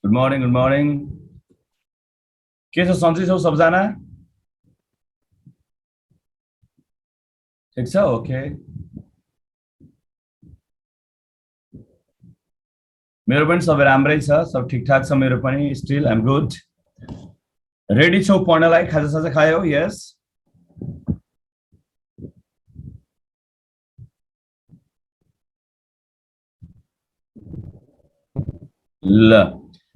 Good morning good morning. के छ सन्चै छौ सबजना? ठिक छ, ओके। मेरो पनि सबै राम्रै छ, सब ठिकठाक छ। मेरो पनि स्टिल आइम गुड। रेडी छौ पढ्नलाई? खाजासाजा खायौ? यस। ल,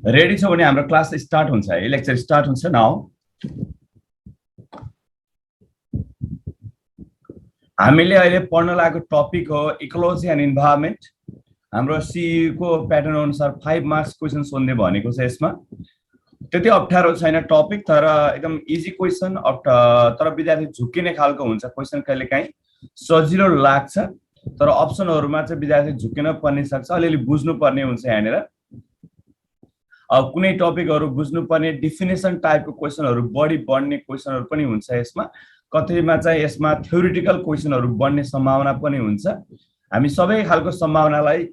रेडी छौ भने हाम्रो क्लास स्टार्ट हुन्छ है, लेक्चर स्टार्ट हुन्छ नाउ। हामीले अहिले पढ्न लागेको टपिक हो इकोलोजी एन्ड इन्भाइरोमेन्ट। हाम्रो सीईको प्याटर्न अनुसार 5 मार्क्स क्वेसन सोध्ने भनेको छ। यसमा त्यति अप्ठ्यारो छैन टपिक, तर एकदम इजी क्वेसन। तर विद्यार्थी झुक्किने खालको हुन्छ क्वेसन, कहिलेकाहीँ सजिलो लाग्छ तर अप्सनहरूमा चाहिँ विद्यार्थी झुक्किन पर्ने सक्छ, अलिअलि बुझ्नुपर्ने हुन्छ यहाँनिर। अब कुनै टपिकहरू बुझ्नुपर्ने डिफिनेसन टाइपको क्वेसनहरू बढी बढ्ने क्वेसनहरू पनि हुन्छ यसमा। कतिमा चाहिँ यसमा थ्योरिटिकल क्वेसनहरू बढ्ने सम्भावना पनि हुन्छ। हामी सबै खालको सम्भावनालाई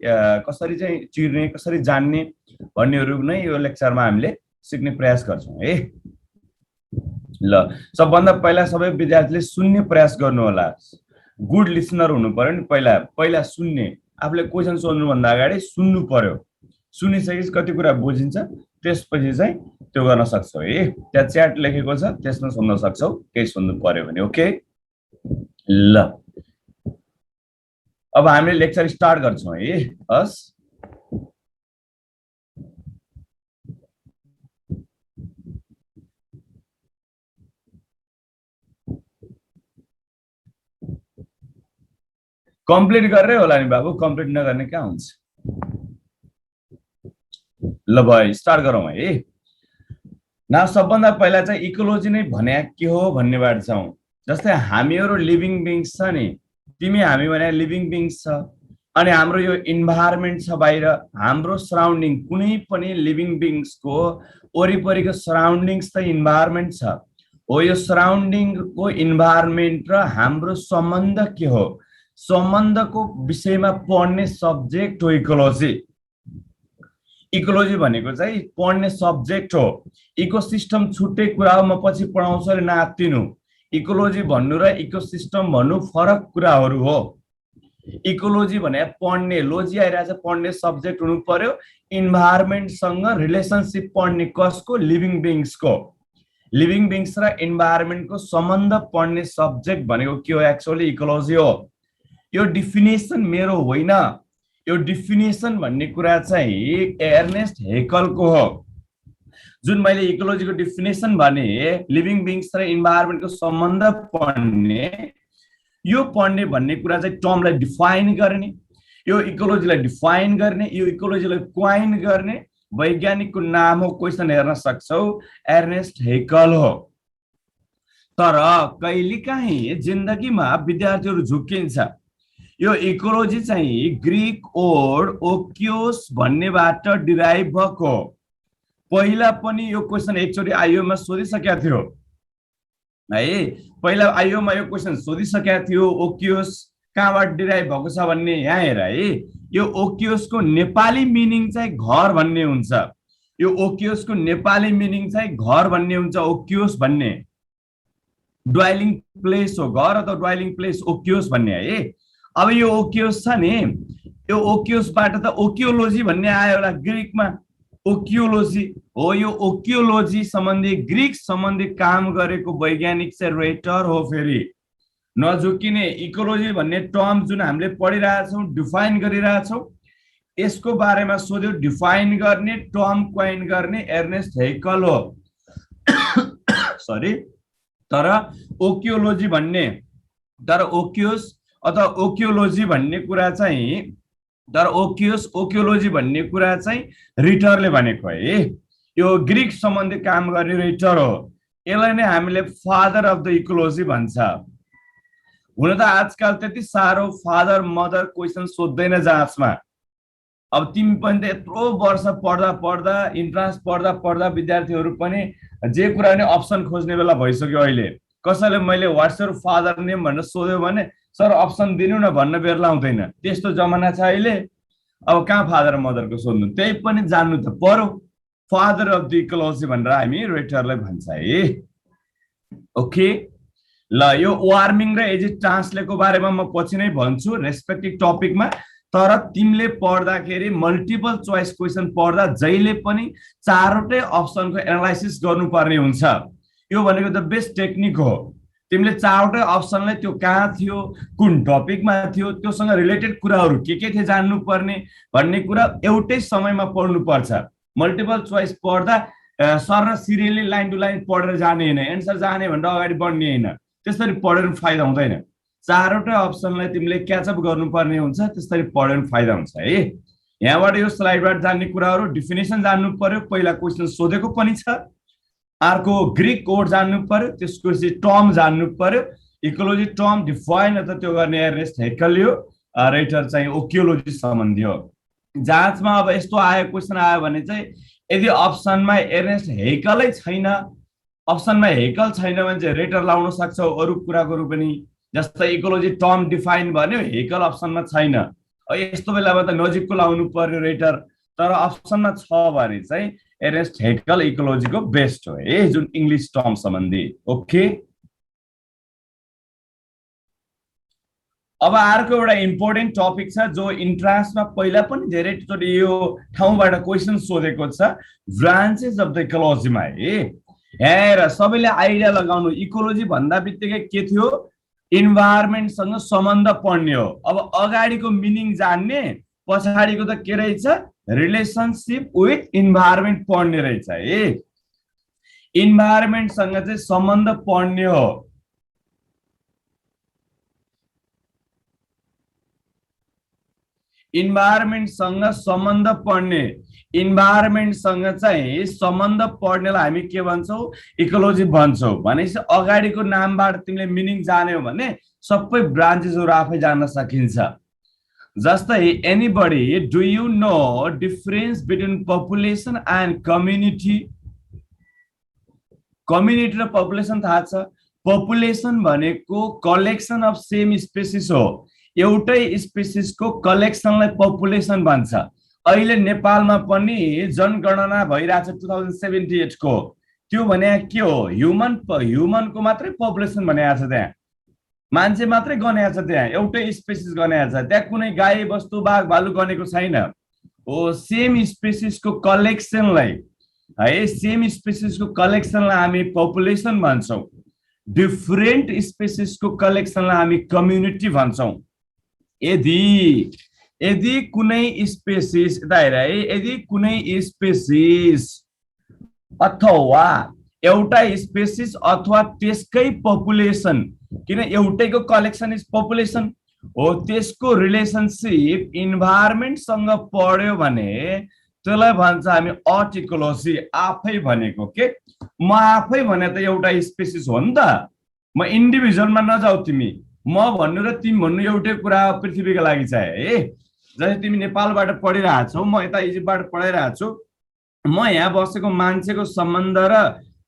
कसरी चाहिँ चिर्ने, कसरी जान्ने भन्नेहरू नै यो लेक्चरमा हामीले सिक्ने प्रयास गर्छौँ है। ल, सबभन्दा पहिला सबै विद्यार्थीले सुन्ने प्रयास गर्नु होला। गुड लिसनर हुनु पर्यो नि। पहिला सुन्ने, आफूले क्वेसन सोध्नुभन्दा अगाडि सुन्नु पर्यो। सुनिसकेपछि कति कुरा बुझिन्छ, त्यसपछि चाहिँ त्यो गर्न सक्छौ है। त्यहाँ च्याट लेखेको छ, त्यसमा सुन्न सक्छौ केही सुन्नु पर्यो भने। ओके, ल अब हामीले लेक्चर स्टार्ट गर्छौँ है। हस्, कम्प्लिट गरेरै होला नि बाबु, कम्प्लिट नगर्ने कहाँ हुन्छ। ल भाइ, स्टार्ट गरौँ है। न, सबभन्दा पहिला चाहिँ इकोलोजी नै भने के हो भन्नेबाट जाउँ। जस्तै हामीहरू लिभिङ बिङ्स छ नि, तिमी हामी भने लिभिङ बिङ्स छ, अनि हाम्रो यो इन्भाइरोमेन्ट छ बाहिर, हाम्रो सराउन्डिङ। कुनै पनि लिभिङ बिङ्सको वरिपरिको सराउन्डिङ्स त इन्भाइरोमेन्ट छ हो। यो सराउन्डिङको इन्भाइरोमेन्ट र हाम्रो सम्बन्ध के हो, सम्बन्धको विषयमा पढ्ने सब्जेक्ट हो इकोलोजी। इकोलोजी भनेको चाहिँ पढ्ने सब्जेक्ट हो। इकोसिस्टम छुट्टै कुरा हो, म पछि पढाउँछु अरे नआत्तिनु। इकोलोजी भन्नु र इकोसिस्टम भन्नु फरक कुराहरू हो। इकोलोजी भने पढ्ने, लोजी आइरहेछ, पढ्ने सब्जेक्ट हुनु पर्यो। इन्भाइरोमेन्टसँग रिलेसनसिप पढ्ने, कसको? लिभिङ बिङ्सको। लिभिङ बिङ्स र इन्भाइरोमेन्टको सम्बन्ध पढ्ने सब्जेक्ट भनेको के हो? एक्चुअली इकोलोजी हो। यो डिफिनेसन मेरो होइन, यो डिफिनेसन भन्ने कुरा चाहिँ एर्नेस्ट हेकलको हो। जुन मैले इकोलोजीको डिफिनेसन भने, लिभिङ बिङ्स र इन्भाइरोमेन्टको सम्बन्ध पढ्ने, यो पढ्ने भन्ने कुरा चाहिँ टर्मलाई डिफाइन गर्ने, यो इकोलोजीलाई डिफाइन गर्ने, यो इकोलोजीलाई क्वाइन गर्ने वैज्ञानिकको नाम हो। क्वेसन हेर्न सक्छौ, एर्नेस्ट हेकल हो। तर कहिलेकाहीँ जिन्दगीमा विद्यार्थीहरू झुक्किन्छ। यो इकोलोजी चाहिँ ग्रीक वर्ड ओकियोस भन्नेबाट डिराइभ भएको। पहिला पनि यो क्वेसन एकचोटि आइयोमा सोधिसकेका थियो है। पहिला आइयोमा यो क्वेसन सोधिसकेका थियो, ओकियोस कहाँबाट डिराइभ भएको छ भन्ने। यहाँ हेर है, यो ओकियोसको नेपाली मिनिङ चाहिँ घर भन्ने हुन्छ। यो ओकियोसको नेपाली मिनिङ चाहिँ घर भन्ने हुन्छ। ओकियोस भन्ने ड्वाइलिङ प्लेस हो, घर अथवा ड्वाइलिङ प्लेस ओकियोस भन्ने है। अब यो ओकियोस छ नि, यो ओकियोसबाट त ओकियोलोजी भन्ने आयो होला ग्रीकमा। ओकियोलोजी हो। यो ओकियोलोजी सम्बन्धी, ग्रीक सम्बन्धी काम गरेको वैज्ञानिक चाहिँ रेटर हो। फेरि नझुकिने, इकोलोजी भन्ने टर्म जुन हामीले पढिरहेछौँ, डिफाइन गरिरहेछौँ, यसको बारेमा सोध्यो, डिफाइन गर्ने, टर्म क्वाइन गर्ने एर्नेस्ट हेकल हो। सरी, तर ओकियोलोजी भन्ने, तर ओकियोस अथवा ओकियोलोजी भन्ने कुरा चाहिँ, तर ओकियोलोजी भन्ने कुरा चाहिँ रिटरले भनेको है। यो ग्रीक सम्बन्धी काम गर्ने रिटर हो। यसलाई नै हामीले फादर अफ द इकोलोजी भन्छ। हुन त आजकल त्यति साह्रो फादर मदर क्वेसन सोध्दैन जाँचमा। अब तिमी पनि त यत्रो वर्ष पढ्दा पढ्दा, इन्ट्रान्स पढ्दा पढ्दा विद्यार्थीहरू पनि जे कुरा नै अप्सन खोज्ने बेला भइसक्यो अहिले। कसैले मैले व्हाट्स योर फादर नेम भनेर सोध्यो भने सर अप्सन दिनु न भन्न बेर लाउँदैन। त्यस्तो जमाना छ अहिले। अब कहाँ फादर मदरको सोध्नु, त्यही पनि जान्नु त पर्यो। फादर अफ द इकोलोजी भनेर हामी रेटरलाई भन्छ है। ओके, ल यो वार्मिङ र एजिड ट्रान्सलेको बारेमा म पछि नै भन्छु रेस्पेक्टिभ टपिकमा। तर तिमीले पढ्दाखेरि मल्टिपल चोइस क्वेसन पढ्दा जहिले पनि चारवटै अप्सनको एनालाइसिस गर्नुपर्ने हुन्छ। यो भनेको द बेस्ट टेक्निक हो। तिमीले चारवटै अप्सनलाई त्यो कहाँ थियो, कुन टपिकमा थियो, त्योसँग रिलेटेड कुराहरू के थिए जान्नुपर्ने भन्ने कुरा एउटै समयमा पढ्नुपर्छ। मल्टिपल चोइस पढ्दा सर र सिरियली लाइन टु लाइन पढेर जाने होइन, एन्सर जाने भनेर अगाडि बढ्ने होइन, त्यसरी पढेर फाइदा हुँदैन। चारवटै अप्सनलाई तिमीले क्याचअप गर्नुपर्ने हुन्छ, त्यसरी पढेर फाइदा हुन्छ है। यहाँबाट यो स्लाइडबाट जान्ने कुराहरू डिफिनेसन जान्नु पर्यो, पहिला क्वेसन सोधेको पनि छ। अर्को ग्रीक कोड जान्नु पर्यो, त्यसपछि टर्म जान्नु पर्यो। इकोलोजी टर्म डिफाइन अथवा त्यो गर्ने एर्नेस्ट हेकल हो, रेटर चाहिँ ओकियोलोजी सम्बन्धी हो। जाँचमा अब यस्तो आयो क्वेसन आयो भने चाहिँ यदि अप्सनमा एर्नेस्ट हेकलै छैन, अप्सनमा हेकल छैन भने चाहिँ रेटर लाउन सक्छौ अरू कुराको पनि। जस्तै इकोलोजी टर्म डिफाइन भन्यो, हेकल अप्सनमा छैन, यस्तो बेलामा त नजिकको लाउनु पर्यो रेटर। तर अप्सनमा छ भने चाहिँ एर्नेस्ट हेकल इकोलोजीको बेस्ट हो है, जुन इङ्ग्लिस टर्म सम्बन्धी। ओके, अब अर्को एउटा इम्पोर्टेन्ट टपिक छ जो इन्ट्रान्समा पहिला पनि धेरैचोटि यो ठाउँबाट क्वेसन सोधेको छ, ब्रान्चेस अफ द इकोलोजीमा है। हेर सबैले आइडिया लगाउनु, इकोलोजी भन्दा बित्तिकै के थियो, इन्भाइरोमेन्टसँग सम्बन्ध पढ्ने हो। अब अगाडिको मिनिङ जान्ने, पछाडिको त के रहेछ, रिलेसनसिप विथ इन्भाइरोमेन्ट पढ्ने रहेछ है। इन्भाइरोमेन्टसँग चाहिँ सम्बन्ध पढ्ने हो। इन्भाइरोमेन्टसँग सम्बन्ध पढ्ने, इन्भाइरोमेन्टसँग चाहिँ सम्बन्ध पढ्नेलाई हामी के भन्छौँ, इकोलोजी भन्छौँ। भनेपछि अगाडिको नामबाट तिमीले मिनिङ जान्यौ भने सबै ब्रान्चेसहरू आफै जान्न सकिन्छ। जस्तै anybody do you know difference between population and community? Community र पपुलेसन थाहा छ। पपुलेसन भनेको कलेक्सन अफ सेम स्पेसिस हो, एउटै स्पेसिसको कलेक्सनलाई पपुलेसन भन्छ। अहिले नेपालमा पनि जनगणना भइरहेछ 2078 को, त्यो भने के हो, ह्युमनको मात्रै पपुलेसन भनेको छ, त्यहाँ मान्छे मात्रै गनेको छ, त्यहाँ एउटै स्पेसिस गनेको छ, त्यहाँ कुनै गाई बस्तु बाघ भालु गनेको छैन हो। सेम स्पेसिसको कलेक्सनलाई है, सेम स्पेसिसको कलेक्सनलाई हामी पपुलेसन भन्छौँ। डिफरेन्ट स्पेसिसको कलेक्सनलाई हामी कम्युनिटी भन्छौँ। यदि कुनै स्पेसिस, यता हेर है, यदि कुनै स्पेसिस अथवा एउटा स्पेसिस अथवा त्यसकै पपुलेसन, किन एउटैको कलेक्सन इज पपुलेसन हो, त्यसको रिलेसनसिप इन्भाइरोमेन्टसँग पढ्यो भने त्यसलाई भन्छ हामी अर्टिकोलोजी। आफै भनेको के, म आफै भने त एउटा स्पेसिस हो नि त, म इन्डिभिजुअलमा नजाऊ, तिमी म भन्नु र तिमी भन्नु एउटै कुरा पृथ्वीका लागि चाहिँ है। जस्तै तिमी नेपालबाट पढिरहेछौ, म यता इजिप्टबाट पढाइरहेछु, म यहाँ बसेको मान्छेको सम्बन्ध र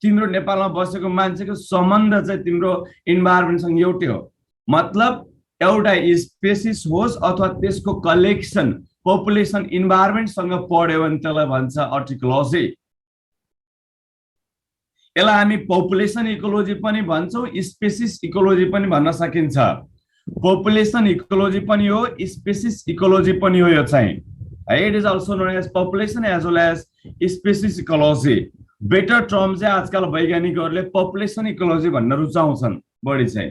तिम्रो नेपालमा बसेको मान्छेको सम्बन्ध चाहिँ तिम्रो इन्भाइरोमेन्टसँग एउटै हो। मतलब एउटा स्पेसिस होस् अथवा त्यसको कलेक्सन पपुलेसन इन्भाइरोमेन्टसँग पढ्यो भने त्यसलाई भन्छ अर्टिकोलोजी। यसलाई हामी पपुलेसन इकोलोजी पनि भन्छौँ, स्पेसिस इकोलोजी पनि भन्न सकिन्छ। पपुलेसन इकोलोजी पनि हो, स्पेसिस इकोलोजी पनि हो यो चाहिँ है। It is also known as population as well as species ecology. Better term चाहिँ आजकल वैज्ञानिकहरूले पपुलेसन इकोलोजी भन्न रुचाउँछन् बढी चाहिँ,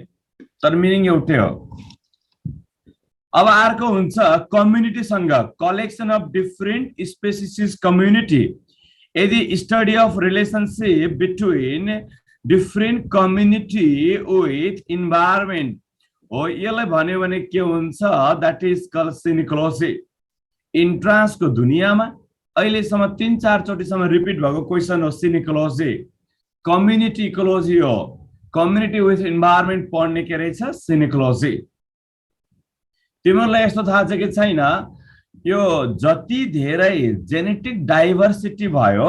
तर मिनिङ एउटै हो। अब अर्को हुन्छ कम्युनिटीसँग, collection of different species community. यदि study of relationship between different community with environment हो, यसलाई भन्यो भने के हुन्छ, द्याट इज कल्ड सिनिकोलोजी। इन्ट्रान्सको दुनियाँमा अहिलेसम्म 3-4 चोटिसम्म रिपिट भएको क्वेसन हो सिनिकोलोजी। कम्युनिटी इकोलोजी हो, कम्युनिटी विथ इन्भाइरोमेन्ट पढ्ने के रहेछ, सिनिकोलोजी। तिमीहरूलाई यस्तो थाहा छ कि छैन, यो जति धेरै जेनेटिक डाइभर्सिटी भयो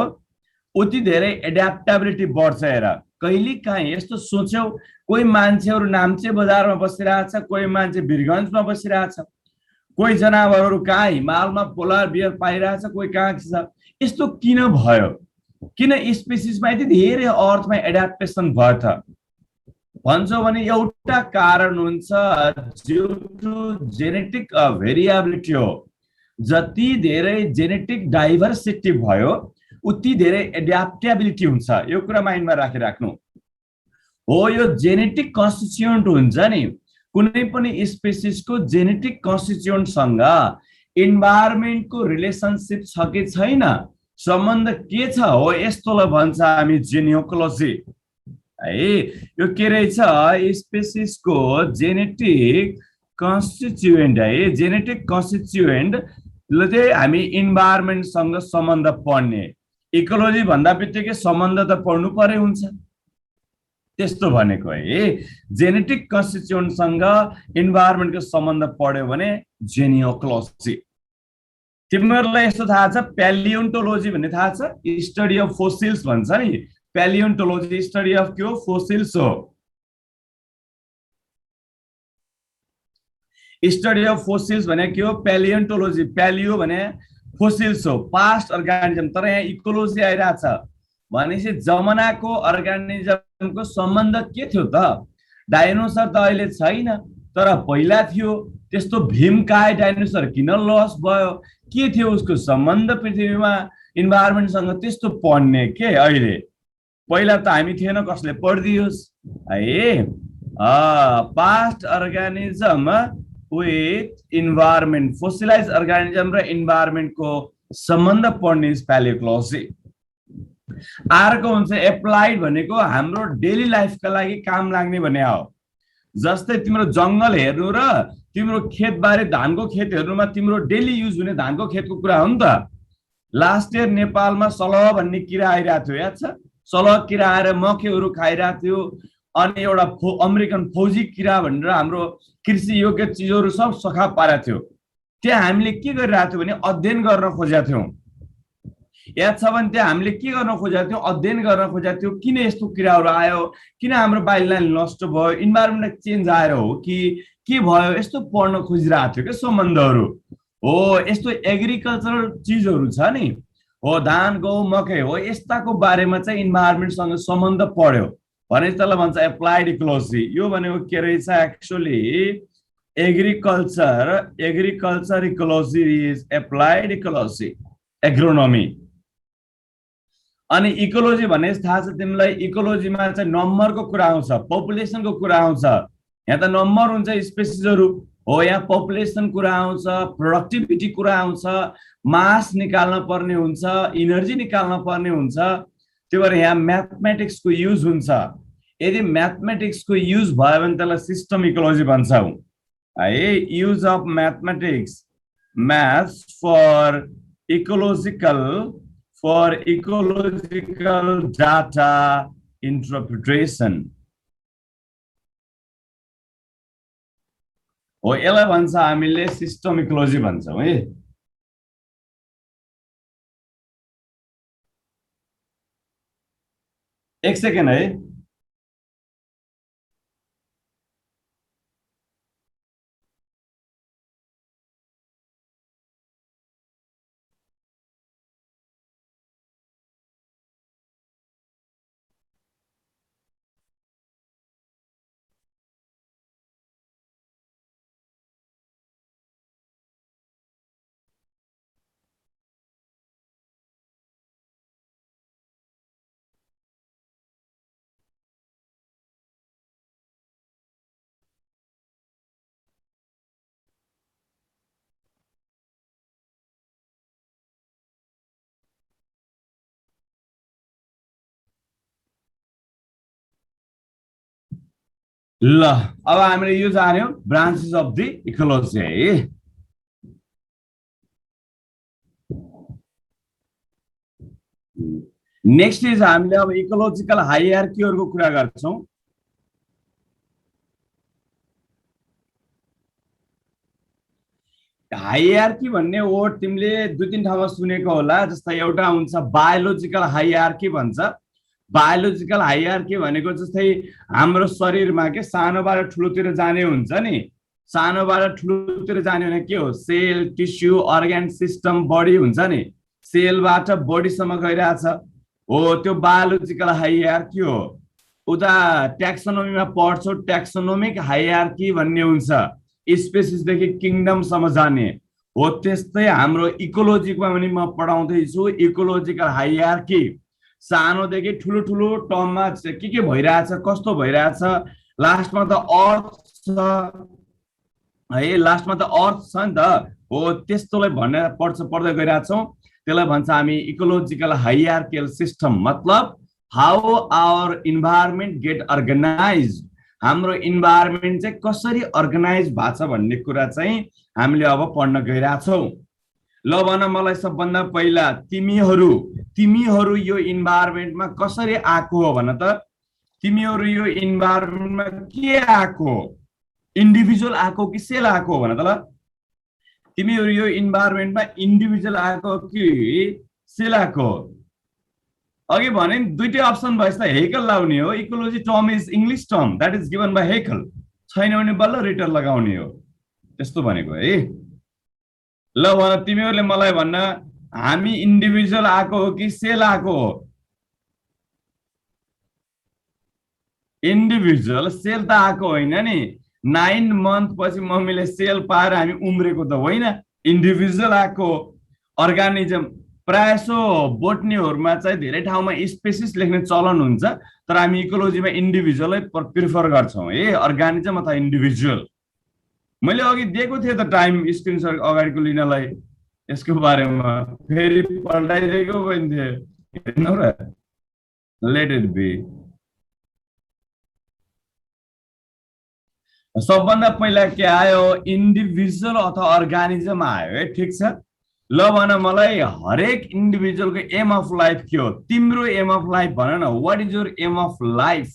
उति धेरै एड्याप्टेबिलिटी बढ्छ। हेर कहिले काहीँ यस्तो सोच्यौ, कोही मान्छेहरू नाम्चे बजारमा बसिरहेछ, कोही मान्छे वीरगन्जमा बसिरहेछ, कोही जनावरहरू कहाँ हिमालमा पोलर बियर पाइरहेछ, कोही कहाँ छ, यस्तो किन भयो? किन स्पेसिसमा यति धेरै अर्थमा एडाप्टेसन भयो त भन्छौँ भने एउटा कारण हुन्छ ड्यु टु जेनेटिक भेरिएबिलिटी हो। जति धेरै जेनेटिक डाइभर्सिटी भयो उति धेरै एड्याप्टेबिलिटी हुन्छ। यो कुरा माइन्डमा राखिराख्नु हो। यो जेनेटिक कन्स्टिट्युएन्ट हुन्छ नि, कुनै पनि स्पेसिसको जेनेटिक कन्स्टिट्युएन्टसँग इन्भाइरोमेन्टको रिलेसनसिप छ कि छैन, सम्बन्ध के छ, हो यस्तोलाई भन्छ हामी जेनियोकोलोजी है। यो के रहेछ, स्पेसिसको जेनेटिक कन्स्टिट्युएन्ट है। जेनेटिक कन्स्टिट्युएन्टले चाहिँ हामी इन्भाइरोमेन्टसँग सम्बन्ध पढ्ने। इकोलोजी भन्दा बित्तिकै सम्बन्ध त पढ्नु पर्ने हुन्छ, त्यस्तो भनेको है। जेनेटिक कन्स्टिट्युएन्टसँग इन्भाइरोमेन्टको सम्बन्ध पढ्यो भने जेनियोकोलोजी। तिमीहरूलाई यस्तो थाहा छ प्यालियोन्टोलोजी भन्ने थाहा छ, स्टडी अफ फोसिल्स भन्छ नि। प्यालियोन्टोलोजी स्टडी अफ के हो, फोसिल्स हो। स्टडी अफ फोसिल्स भने के हो, प्यालियोन्टोलोजी। प्यालियो भने फोसिल्स हो, पास्ट अर्गानिजम। तर यहाँ इकोलोजी आइरहेछ भनेपछि जमानाको अर्गानिजमको सम्बन्ध के थियो त। डाइनोसर त अहिले छैन, तर पहिला थियो। त्यस्तो भीमकाय डाइनोसर किन लस भयो, के थियो उसको सम्बन्ध पृथ्वीमा इन्भाइरोमेन्टसँग, त्यस्तो पढ्ने के अहिले। पहिला त हामी थिएन, कसले पढिदियोस् है। Past organism with environment, fossilize organism र इन्भाइरोमेन्टको सम्बन्ध पढ्ने प्यालियोकोलोजी। अर्को हुन्छ एप्लाइड भनेको हाम्रो डेली लाइफका लागि काम लाग्ने भन्ने हो। जस्तै तिम्रो जङ्गल हेर्नु र तिम्रो खेतबारी धानको खेत हेर्नुमा तिम्रो डेली युज हुने धानको खेतको कुरा हो नि त। लास्ट इयर नेपालमा सलह भन्ने किरा आइरहेको थियो, याद छ? सलह किरा आएर मकैहरू खाइरहेको थियो। अनि एउटा अमेरिकन फौजी किरा भनेर हाम्रो कृषि योग्य चिजहरू सब सखा पारेको थियो। त्यहाँ हामीले के गरिरहेको थियौँ भने अध्ययन गर्न खोजेका थियौँ। याद छ भने त्यहाँ हामीले के गर्न खोजेका थियौँ, अध्ययन गर्न खोजेका थियौँ। किन यस्तो किराहरू आयो, किन हाम्रो वाइल्डलाइफ नष्ट भयो, इन्भाइरोमेन्ट चेन्ज आएर हो कि के भयो, यस्तो पढ्न खोजिरहेको थियो क्या सम्बन्धहरू हो। यस्तो एग्रिकल्चरल चिजहरू छ नि, हो धान गहुँ मकै हो, यस्ताको बारेमा चाहिँ इन्भाइरोमेन्टसँग सम्बन्ध पढ्यो भने त्यसलाई भन्छ एप्लाइड इकोलोजी। यो भनेको के रहेछ, actually agriculture ecology is applied ecology, agronomy. अनि इकोलोजी भने थाहा छ तिमीलाई, इकोलोजीमा चाहिँ नम्बरको कुरा आउँछ, पपुलेसनको कुरा आउँछ। यहाँ त नम्बर हुन्छ स्पेसिसहरू हो, यहाँ पपुलेसन कुरा आउँछ, प्रोडक्टिभिटी कुरा आउँछ, मास निकाल्न पर्ने हुन्छ, इनर्जी निकाल्न पर्ने हुन्छ। त्यो भएर यहाँ म्याथमेटिक्सको युज हुन्छ। यदि म्याथमेटिक्सको युज भयो भने त्यसलाई सिस्टम इकोलोजी भन्छौँ है। Use of mathematics, maths for ecological data interpretation हो। यसलाई भन्छ हामीले सिस्टम इकोलोजी भन्छौँ है। एक सेकेन्ड है। ल अब हामीले यो जान्यौँ ब्रान्चेस अफ द इकोलोजी है। नेक्स्ट इज हामीले अब इकोलोजिकल हाइरार्कीहरूको कुरा गर्छौँ। हाइरार्की भन्ने वर्ड तिमीले दुई तीन ठाउँमा सुनेको होला। जस्तै एउटा हुन्छ बायोलोजिकल हाइरार्की भन्छ। बायोलोजिकल हाइरार्की भनेको जस्तै हाम्रो शरीरमा के सानोबाट ठुलोतिर जाने हुन्छ नि। सानोबाट ठुलोतिर जाने भने के हो, cell, tissue, organ system, body हुन्छ नि। सेलबाट बडीसम्म गइरहेछ हो त्यो बायोलोजिकल हाइरार्की हो। उता ट्याक्सोनोमीमा पढ्छौ, ट्याक्सोनोमिक हाइरार्की भन्ने हुन्छ, स्पेसिसदेखि किङडमसम्म जाने हो। त्यस्तै हाम्रो इकोलोजीमा पनि म पढाउँदैछु इकोलोजिकल हाइरार्की। सानोदेखि ठुलो ठुलो टर्ममा के भइरहेछ, कस्तो भइरहेछ, लास्टमा त अर्थ छ है, लास्टमा त अर्थ छ नि त हो। त्यस्तोलाई भनेर पढ्दै गइरहेछौँ। त्यसलाई भन्छ हामी इकोलोजिकल हाइरार्कियल सिस्टम। मतलब how our environment get organise, हाम्रो इन्भाइरोमेन्ट चाहिँ कसरी अर्गनाइज भएको छ भन्ने कुरा चाहिँ हामीले अब पढ्न गइरहेछौँ। ल भन मलाई सबभन्दा पहिला तिमीहरू यो इन्भाइरोमेन्टमा कसरी आएको हो भन त। तिमीहरू यो इन्भाइरोमेन्टमा के आएको, इन्डिभिजुअल आएको कि सेल आएको भन त ल। तिमीहरू यो इन्भाइरोमेन्टमा इन्डिभिजुअल आएको कि सेल आएको। अघि भने दुईटै अप्सन भएछ त, हेकल लाउने हो। Ecology term is English term that is given by Haeckel, छैन भने बल्ल रिटर लगाउने हो, त्यस्तो भनेको है। ल भन तिमीहरूले मलाई भन्न, हामी इन्डिभिजुअल आएको हो कि सेल आएको हो। इन्डिभिजुअल, सेल त आएको होइन नि। 9 मन्थ पछि मम्मीले सेल पाएर हामी उम्रेको त होइन, इन्डिभिजुअल आएको अर्गानिजम। प्रायसो बोटनीहरूमा चाहिँ धेरै ठाउँमा स्पेसिस लेख्ने चलन हुन्छ, तर हामी इकोलोजीमा इन्डिभिजुअलै प्रिफर गर्छौँ है, अर्गानिजम अथवा इन्डिभिजुअल। मैले अघि दिएको थिएँ त टाइम स्क्रिनसट अगाडिको लिनलाई, यसको बारेमा फेरि पल्टाइदिएको पनि थिएँ, हेर्नु र। Let it be. सबभन्दा पहिला के आयो, इन्डिभिजुअल अथवा अर्गानिजम आयो है, ठिक छ। ल भन मलाई हरेक इन्डिभिजुअलको एम अफ लाइफ के हो। तिम्रो एम अफ लाइफ भन न, what is your aim of life.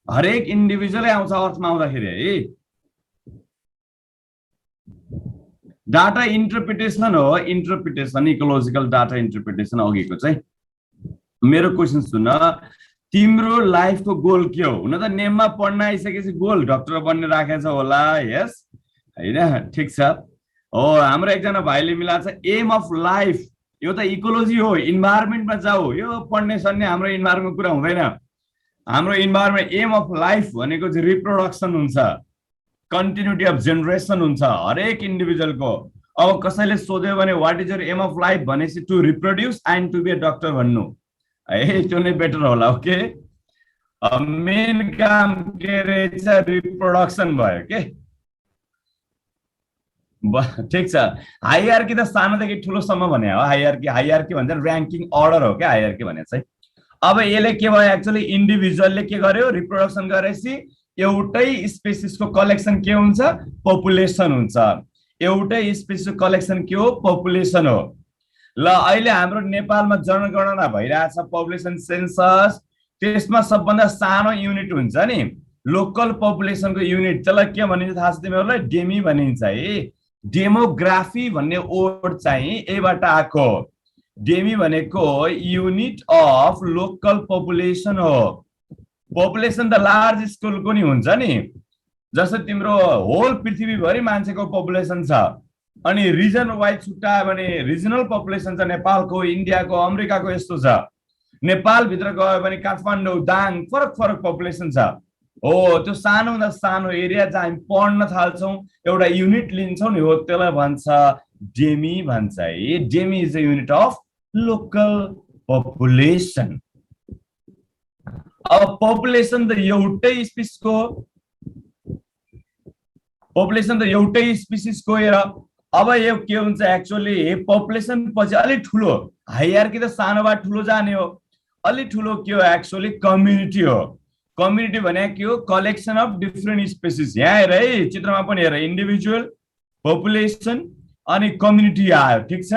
हरेक इन्डिभिजुअलै आउँछ अर्थमा आउँदाखेरि है। डाटा इन्टरप्रिटेसन हो, इन्टरप्रिटेसन, इकोलोजिकल डाटा इन्टरप्रिटेसन अघिको चाहिँ। मेरो क्वेसन सुन, तिम्रो लाइफको गोल के हो। हुन त नेममा पढ्न आइसकेपछि गोल डक्टर बन्ने राखेछ होला, यस होइन, ठिक छ हो। हाम्रो एकजना भाइले मिलाएको छ एम अफ लाइफ, यो त इकोलोजी हो, इन्भाइरोमेन्टमा जाऊ, यो पढ्ने सन्ने हाम्रो इन्भाइरोमेन्टको कुरा हुँदैन। हाम्रो इन्भाइरोमेन्ट एम अफ लाइफ भनेको चाहिँ रिप्रोडक्सन हुन्छ, कन्टिन्युटी अफ जेनेरेसन हुन्छ हरेक इन्डिभिजुअलको। अब कसैले सोध्यो भने what is your aim of life भनेपछि to reproduce and to be a doctor भन्नु है, त्यो नै बेटर होला। ओके, मेन काम के रहेछ, रिप्रोडक्सन भयो के, ठिक छ। हाइरार्की त सानोदेखि ठुलोसम्म भने हो हाइरार्की। हाइरार्की भन्छ र्याङ्किङ अर्डर हो क्या हाइरार्की भने चाहिँ। अब यसले के भयो, एक्चुअली इन्डिभिजुअलले के गर्यो, रिप्रोडक्सन गरेपछि एउटै स्पेसिसको कलेक्सन के हुन्छ, पपुलेसन हुन्छ। एउटै स्पेसिसको कलेक्सन के हो, पपुलेसन हो। ल अहिले हाम्रो नेपालमा जनगणना भइरहेछ, पपुलेसन सेन्सस। त्यसमा सबभन्दा सानो युनिट हुन्छ नि, लोकल पपुलेसनको युनिट, त्यसलाई के भनिन्छ थाहा छ तिमीहरूलाई, डेमी भनिन्छ है। डेमोग्राफी भन्ने वर्ड चाहिँ यहीबाट आएको। डेमी भनेको युनिट अफ लोकल पपुलेसन हो। पपुलेसन त लार्ज स्केलको नि हुन्छ नि, जस्तै तिम्रो होल पृथ्वीभरि मान्छेको पपुलेसन छ, अनि रिजन वाइज छुट्यायो भने रिजनल पपुलेसन छ, नेपालको, इन्डियाको, अमेरिकाको यस्तो छ। नेपालभित्र गयो भने काठमाडौँ, दाङ, फरक फरक पपुलेसन छ हो। त्यो सानोभन्दा सानो एरिया जहाँ हामी पढ्न थाल्छौँ, एउटा युनिट लिन्छौँ नि, हो त्यसलाई भन्छ डेमी भन्छ है। Demi is a unit of local population. अब पपुलेसन त एउटै स्पिसिसको, पपुलेसन त एउटै स्पिसिसको हेर। अब यो के हुन्छ, एक्चुअली पपुलेसन पछि अलिक ठुलो, हाइरार्की त सानोबाट ठुलो जाने हो, अलिक ठुलो के हो, एक्चुअली कम्युनिटी हो। कम्युनिटी भने के हो, कलेक्सन अफ डिफ्रेन्ट स्पेसिस। यहाँ हेर है, चित्रमा पनि हेर, इन्डिभिजुअल, पपुलेसन अनि कम्युनिटी आयो, ठिक छ।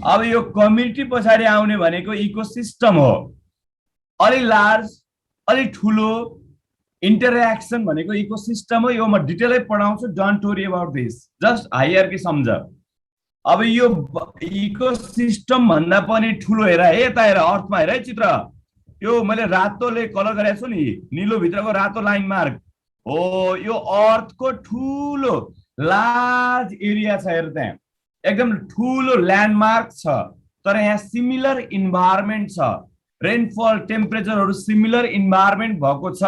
अब यो कम्युनिटी पछाडि आउने भनेको इकोसिस्टम हो, अलि लार्ज, अलि ठुलो। इन्टरेक्सन भनेको इकोसिस्टम हो, यो म डिटेलै पढाउँछु, don't worry about this, just hierarchy सम्झ। अब यो इकोसिस्टम भन्दा पनि ठुलो हेर है, यता हेर, अर्थमा हेर है चित्र, यो मैले रातोले कलर गरेको छु नि, निलो भित्रको रातो लाइन मार्क हो, यो अर्थको ठुलो लार्ज एरिया छ हेर, त्यहाँ एकदम ठुलो ल्यान्डमार्क छ। तर यहाँ सिमिलर इन्भाइरोमेन्ट छ, रेनफल टेम्परेचरहरू सिमिलर इन्भाइरोमेन्ट भएको छ,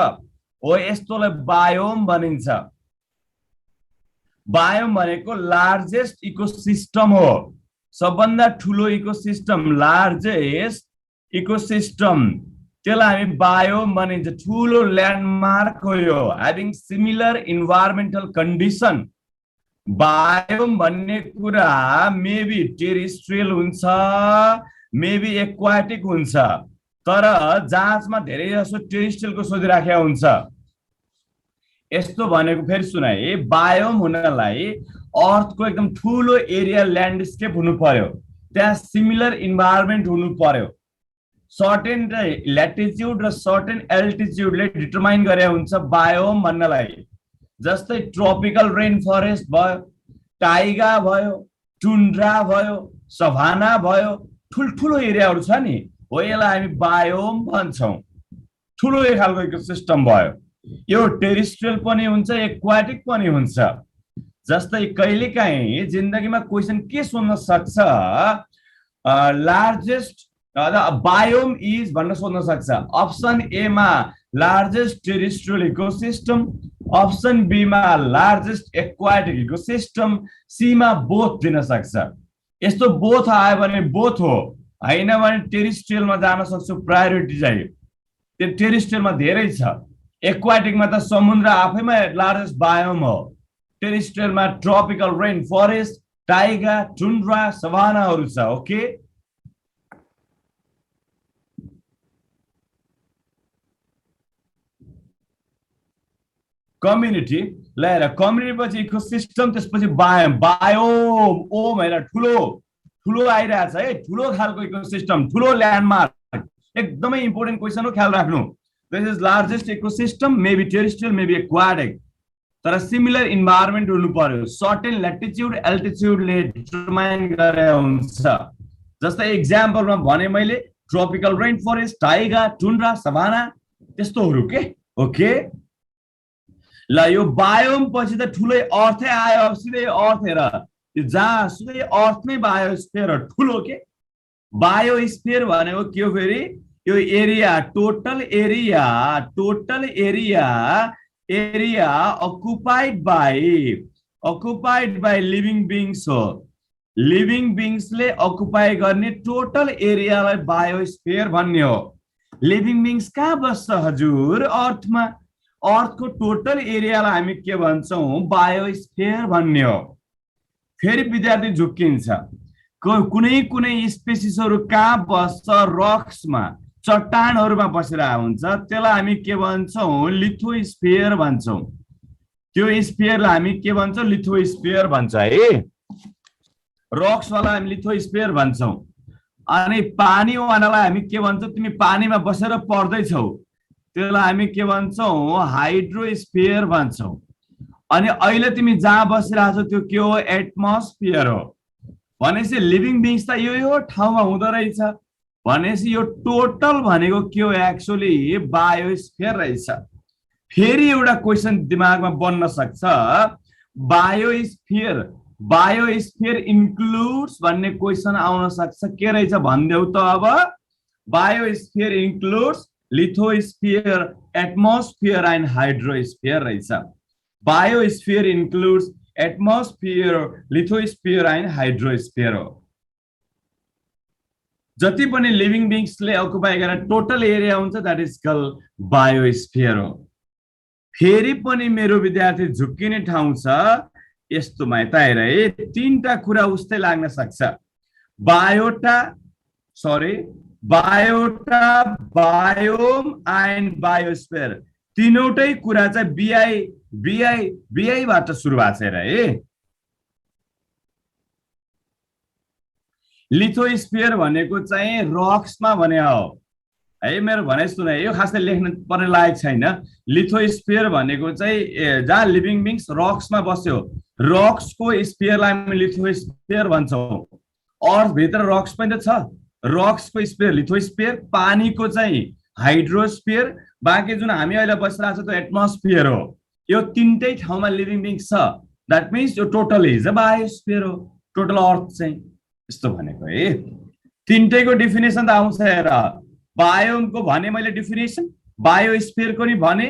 हो यस्तोलाई बायोम भनिन्छ। बायोम भनेको लार्जेस्ट इकोसिस्टम हो, सबभन्दा ठुलो इकोसिस्टम, लार्जेस्ट इकोसिस्टम, त्यसलाई हामी बायोम भनिन्छ। ठुलो ल्यान्डमार्क हो यो, having similar environmental condition. Biome भन्ने कुरा मेबी टेरेस्ट्रियल हुन्छ, मेबी एक्वाटिक हुन्छ, तर जाँचमा धेरै जसो टेरेस्ट्रियलको सोधिराखेको हुन्छ। यस्तो भनेको फेरि सुन है, बायोम हुनलाई अर्थको एकदम ठुलो एरिया ल्यान्डस्केप हुनु पर्यो, त्यहाँ सिमिलर इन्भाइरोमेन्ट हुनु पर्यो, सर्टेन ल्याटिट्युड र सर्टेन एल्टिट्युडले डिटरमाइन गरे हुन्छ बायोम भन्नलाई। जस्तै ट्रोपिकल रेन फरेस्ट भयो, टाइगा भयो, टुन्ड्रा भयो, सभाना भयो, ठुल्ठुलो एरियाहरू छ नि, हो यसलाई हामी बायोम भन्छौँ। ठुलो एक खालको इकोसिस्टम भयो, यो टेरेस्ट्रियल पनि हुन्छ, एक्वाटिक पनि हुन्छ। जस्तै कहिलेकाहीँ जिन्दगीमा क्वेसन के सोध्न सक्छ, लार्जेस्ट बायोम इज भनेर सोध्न सक्छ। अप्सन ए मा largest terrestrial ecosystem, option B मा लार्जेस्ट एक्वाटिक इकोसिस्टम, सी मा बोथ दिन सक्छ। यस्तो बोथ आयो भने बोथ हो, हैन भने टेरेस्ट्रियलमा जान सक्छु, प्रायोरिटी चाहियो। त्यो टेरेस्ट्रियलमा धेरै छ, एक्वाटिकमा त समुद्र आफैमा लार्जेस्ट बायोम हो, टेरेस्ट्रियलमा tropical rain forest, taiga, tundra, सभानाहरू छ। ओके, कम्युनिटी लिएर कम्युनिटी पछि इकोसिस्टम, त्यसपछि बायोम। बायोम ओम हैन, ठुलो ठुलो आइरहेछ है, ठुलो खालको इकोसिस्टम, ठुलो ल्यान्डमार्क, एकदमै इम्पोर्टेन्ट क्वेसन हो, ख्याल राख्नु। This is largest ecosystem, maybe terrestrial maybe aquatic, तर सिमिलर इन्भाइरोमेन्ट हुनु पर्यो, सर्टेन ल्याटिट्युड एल्टिट्युडले डिटरमाइन गरे हुन्छ। जस्तै एक्जाम्पलमा भने मैले tropical rain forest, taiga, tundra, savanna, त्यस्तोहरू के। ओके, ल यो बायोम पछि त ठुलै अर्थै आयो, अब सिधै अर्थ हेर, जहाँ सुकै अर्थमै बायोस्फियर ठुलो के। बायोस्फियर भनेको के हो फेरि, यो area, total area, total area, area occupied by living beings हो। लिभिङ बिङ्सले अकुपाई गर्ने टोटल एरियालाई बायोस्फियर भन्ने हो। लिभिङ बिङ्स कहाँ बस्छ हजुर, अर्थमा, अर्थको टोटल एरियालाई हामी के भन्छौँ, बायोस्फियर भन्ने हो। फेरि विद्यार्थी झुक्किन्छ, कुनै कुनै स्पेसिसहरू कहाँ बस्छ, रक्समा, चट्टानहरूमा बसिरहेको हुन्छ, त्यसलाई हामी के भन्छौँ, लिथोस्फियर भन्छौँ। त्यो स्फियरलाई हामी के भन्छौँ, लिथोस्फियर भन्छ है, रक्सवाला हामी लिथोस्फियर भन्छौँ। अनि पानीवालालाई हामी के भन्छौँ, तिमी पानीमा बसेर पढ्दैछौ, त्यसलाई हामी के भन्छौँ, हाइड्रोस्फियर भन्छौँ। अनि अहिले तिमी जहाँ बसिरहेछौ त्यो के हो, एटमोस्फियर हो। भनेपछि लिभिङ बिङ्स त यो ठाउँमा हुँदो रहेछ, भनेपछि यो टोटल भनेको के हो, एक्चुअली बायोस्फियर रहेछ। फेरि एउटा क्वेसन दिमागमा बन्न सक्छ, बायोस्फियर, बायोस्फियर इन्क्लुड्स भन्ने क्वेसन आउन सक्छ, के रहेछ भनिदेऊ त अब। Biosphere includes lithosphere, atmosphere and hydrosphere रहेछ। Biosphere includes atmosphere, lithosphere and hydrosphere हो। जति पनि लिभिङ बिङ्सले अकुपाई गरेर टोटल एरिया हुन्छ, द्याट इज कल्ड बायोस्फियर हो। फेरि पनि मेरो विद्यार्थी झुक्किने ठाउँ छ, यस्तोमा यता हेर है, तीनटा कुरा उस्तै लाग्न सक्छ, बायोटा, बायोम एन्ड बायोस्फियर, तीनवटै कुरा चाहिँ बीआईबाट सुरु भएको छ है। लिथोस्फियर भनेको चाहिँ रक्समा भने हो है, मेरो भनाइ सुन, यो खासै लेख्न पर्ने लायक छैन। लिथोस्फियर भनेको चाहिँ जहाँ लिभिङ बिङ्स रक्समा बस्यो, रक्सको स्फियरलाई हामी लिथोस्फियर भन्छौँ। अर्थभित्र रक्स पनि त छ, रक्सको स्फियर लिथोस्फियर, पानीको चाहिँ हाइड्रोस्फियर, बाँकी जुन हामी अहिले बसिरहेको छ त्यो एटमोस्फियर हो। यो तीनटै ठाउँमा लिभिङ बिङ्स छ, द्याट मिन्स यो टोटल इज अ बायोस्फियर हो, टोटल अर्थ चाहिँ, यस्तो भनेको है। तीनटैको डेफिनेसन त आउँछ हेर। बायोमको भने मैले डेफिनेसन, बायोस्फियरको नि भने,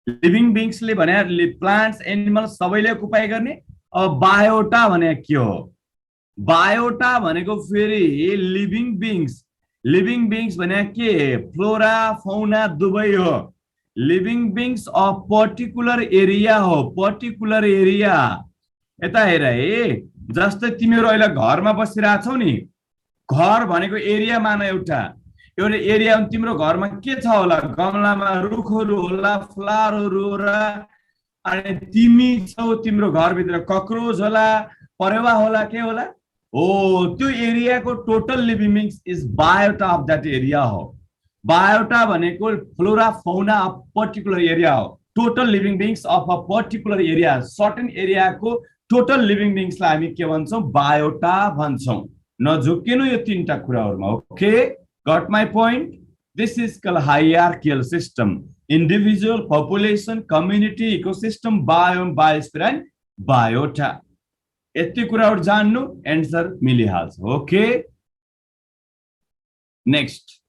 लिभिङ बिङ्सले भने प्लान्ट्स एनिमल्स सबैले अकुपाई गर्ने। अब बायोटा भने के हो? बायोटा भनेको फेरि लिभिङ बिङ्स। लिभिङ बिङ्स भने के? फ्लोरा फौना दुवै हो। Living beings of particular area हो, पर्टिकुलर एरिया। यता हेर है, जस्तै तिमीहरू अहिले घरमा बसिरहेछौ नि, घर भनेको एरिया मान एउटा एरिया। तिम्रो घरमा के छ होला? गमलामा रुखहरू होला, फ्लावरहरू होला, अनि तिमी छौ, तिम्रो घरभित्र कक्रोच होला, परेवा होला, के होला? हो, त्यो एरियाको total living beings is biota of that area हो। बायोटा भनेको flora fauna of particular area हो। Total living beings of a particular area, certain एरियाको टोटल लिभिङ बिङ्सलाई हामी के भन्छौँ? बायोटा भन्छौँ। नझुकिनु यो तीनटा कुराहरूमा। Okay, got my point? This is call hierarchical system. Individual, population, community, ecosystem, biome, biosphere and biota. यति कुराहरू जान्नु, एन्सर मिलिहाल्छ। Okay, next.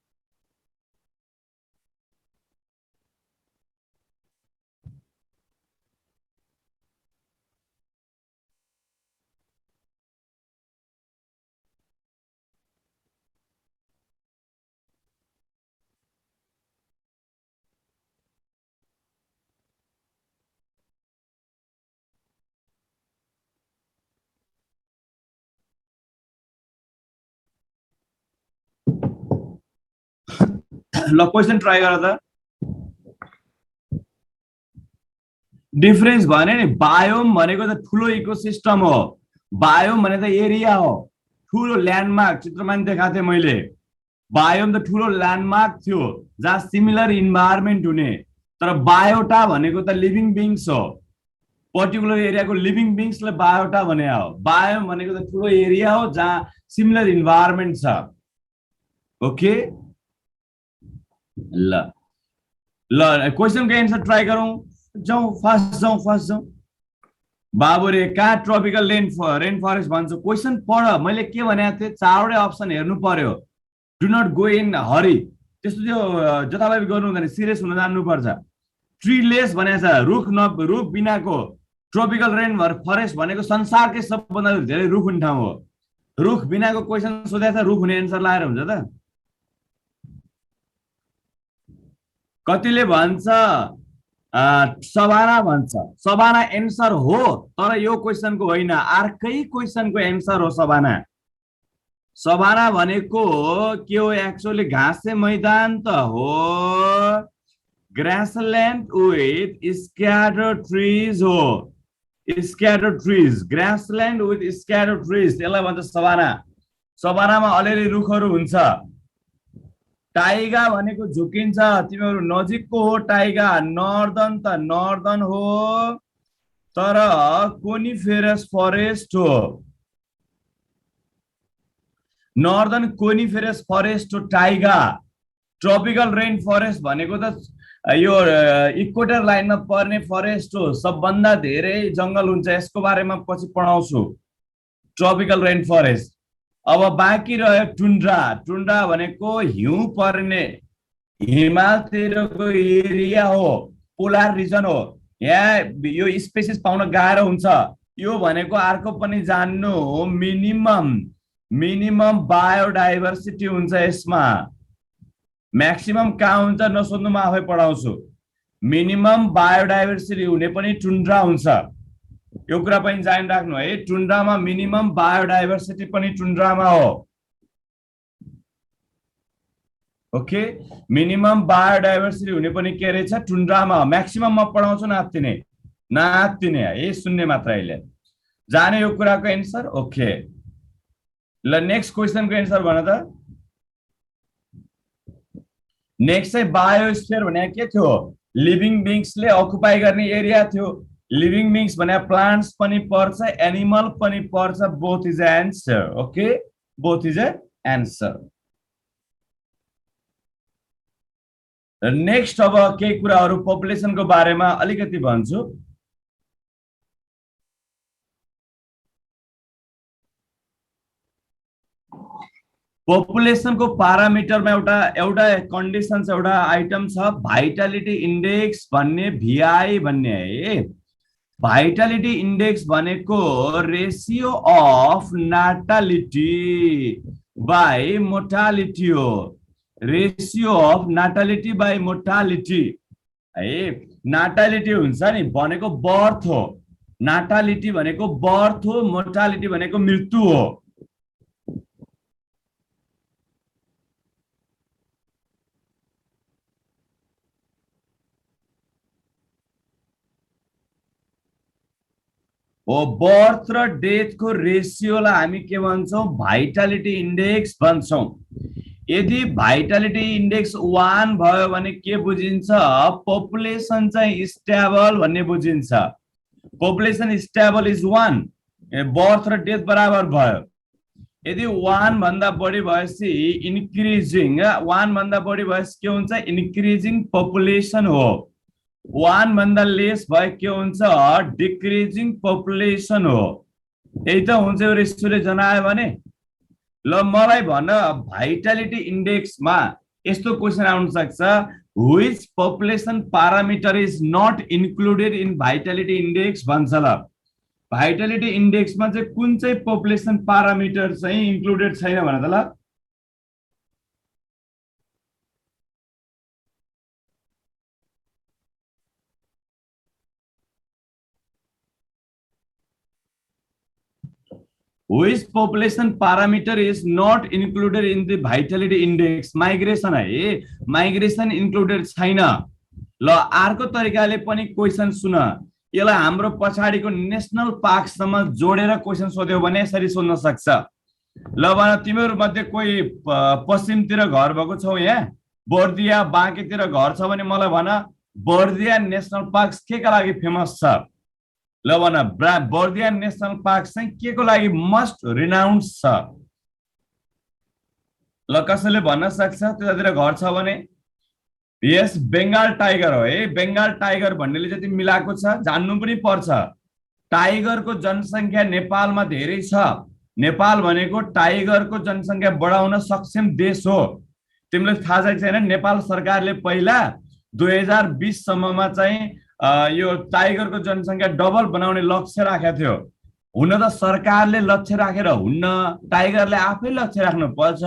ल क्वेसन ट्राई गर त। डिफरेन्स भने नि, बायोम भनेको त ठुलो इकोसिस्टम हो। बायोम भने त एरिया हो, ठुलो ल्यान्डमार्क। चित्रमा नि देखाएको थिएँ मैले। बायोम त ठुलो ल्यान्डमार्क थियो जहाँ सिमिलर इन्भाइरोमेन्ट हुने। तर बायोटा भनेको त लिभिङ बिङ्स हो, पर्टिकुलर एरियाको लिभिङ बिङ्सले बायोटा भने हो। बायोम भनेको त ठुलो एरिया हो जहाँ सिमिलर इन्भाइरोमेन्ट छ। ओके, ल ल क्वेसनको एन्सर ट्राई गरौँ। जाउँ, फास्ट जाउँ। बाबु रे, कहाँ ट्रपिकल रेन फरेस्ट भन्छ? क्वेसन पढ। मैले के भनेको थिएँ? चारवटै अप्सन हेर्नु पर्यो। डु नट गो इन हरी। त्यस्तो त्यो जताभावी गर्नु हुँदैन, सिरियस हुन जान्नुपर्छ। ट्रीलेस भनेको छ, रुख बिनाको। ट्रपिकल रेन फरेस्ट भनेको संसारकै सबभन्दा धेरै रुख हुने ठाउँ हो। रुख बिनाको क्वेसन सोधेको छ, रुख हुने एन्सर लाएर हुन्छ त? कतिले भन्छ सभाना भन्छ। सभाना एन्सर हो, तर यो क्वेसनको होइन, अर्कै क्वेसनको एन्सर हो सभाना। सभाना भनेको के हो? एक्चुअली घाँसे मैदान त हो, ग्रासल्यान्ड विथ स्क्याटर्ड ट्रिज हो। Scattered trees, grassland with scattered trees, त्यसलाई भन्छ सभाना। सभानामा अलिअलि रुखहरू हुन्छ। टाइगा भनेको झुकिन्छ, तिमीहरू नजिकको हो। टाइगा नर्दन त नर्दन हो, तर कोनिफेरस फरेस्ट हो। नर्दन कोनिफेरस फरेस्ट हो टाइगा। ट्रपिकल रेन फरेस्ट भनेको त यो इक्वेटर लाइनमा पर्ने फरेस्ट हो, सबभन्दा धेरै जङ्गल हुन्छ। यसको बारेमा पछि पढाउँछु, ट्रपिकल रेन फरेस्ट। अब बाँकी रह्यो टुन्ड्रा। टुन्ड्रा भनेको हिउँ पर्ने हिमालतिरको एरिया हो, पोलार रिजन हो। यहाँ यो स्पेसिस पाउन गाह्रो हुन्छ। यो भनेको अर्को पनि जान्नु, मिनिमम बायोडाइभर्सिटी हुन्छ यसमा। म्याक्सिमम कहाँ हुन्छ नसोध्नु, म आफै पढाउँछु। मिनिमम बायोडाइभर्सिटी हुने पनि टुन्ड्रा हुन्छ। यो कुरा पनि जान राख्नु है, टुन्ड्रामा मिनिमम बायोडाइभर्सिटी पनि टुन्ड्रामा हो। ओके, मिनिमम बायोडाइभर्सिटी हुने पनि के रहेछ? टुन्ड्रामा। म्याक्सिमम म पढाउँछु, नातिने है, सुन्ने मात्र अहिले जाने यो कुराको एन्सर। ओके, ल नेक्स्ट क्वेसनको एन्सर भन त। नेक्स्ट चाहिँ बायोस्फियर भने के थियो? लिभिङ बिङ्सले अकुपाई गर्ने एरिया थियो। लिभिङ बिङ्स भने प्लान्ट्स पनि पर्छ, एनिमल पनि पर्छ। Both is answer. Okay, both is answer. Next अब केही कुराहरू पपुलेसनको बारेमा अलिकति भन्छु। पपुलेसनको पारामिटरमा एउटा एउटा कन्डिसन छ, एउटा आइटम छ भाइटालिटी इन्डेक्स भन्ने, भिआई भन्ने है। भाइटालिटी इन्डेक्स भनेको रेसियो अफ नाटालिटी बाई मोर्टालिटी हो। रेसियो अफ नाटालिटी बाई मोर्टालिटी है। नाटालिटी हुन्छ नि भनेको बर्थ हो, नाटालिटी भनेको बर्थ हो, मोर्टालिटी भनेको मृत्यु हो। हो बर्थ र डेथको रेसियोलाई हामी के भन्छौँ? भाइटालिटी इन्डेक्स भन्छौँ। यदि भाइटालिटी इन्डेक्स 1 भयो भने के बुझिन्छ? पपुलेसन चाहिँ स्टेबल भन्ने बुझिन्छ। पपुलेसन स्टेबल इज 1, बर्थ र डेथ बराबर भयो। यदि 1 भन्दा बढी भएपछि इन्क्रिजिङ, 1 भन्दा बढी भएपछि के हुन्छ? इन्क्रिजिङ पपुलेसन हो। 1 भन्दा लेस भए के हुन्छ? डिक्रिजिङ पपुलेसन हो। यही त हुन्छ यो रेसियोले जनायो भने। ल मलाई भन, भाइटालिटी इन्डेक्समा यस्तो क्वेसन आउन सक्छ, which population parameter is not included in vitality index भन्छ। ल भाइटालिटी इन्डेक्समा चाहिँ कुन चाहिँ पपुलेसन पारामिटर चाहिँ इन्क्लुडेड छैन भन त। ल which population parameter is not included in the vitality index? Migration है, माइग्रेसन इन्क्लुडेड छैन। ल अर्को तरिकाले पनि क्वेसन सुन, यसलाई हाम्रो पछाडिको नेशनल पार्कसम्म जोडेर क्वेसन सोध्यो भने यसरी सोध्न सक्छ। ल भन, तिमीहरू मध्ये कोही पश्चिमतिर घर भएको छौ, यहाँ बर्दिया बाँकेतिर घर छ भने मलाई भन, बर्दिया नेशनल पार्क के का लागि फेमस छ? ल भन, बर्दिया नेशनल पार्क चाहिँ के को लागि मस्ट रिनाउन्स छ? ल कसैले भन्न सक्छ त्यतातिर घर छ भने? यस, बेङ्गाल टाइगर हो है। बेङ्गाल टाइगर भन्नेले जति मिलाएको छ जान्नु पनि पर्छ। टाइगरको जनसङ्ख्या नेपालमा धेरै छ। नेपाल भनेको टाइगरको जनसङ्ख्या बढाउन सक्षम देश हो। तिमीलाई थाहा छ छैन? नेपाल सरकारले पहिला 2020 सम्ममा चाहिँ यो टाइगरको जनसङ्ख्या डबल बनाउने लक्ष्य राखेको थियो। हुन त सरकारले लक्ष्य राखेर हुन्न, टाइगरले आफै लक्ष्य राख्नु पर्छ।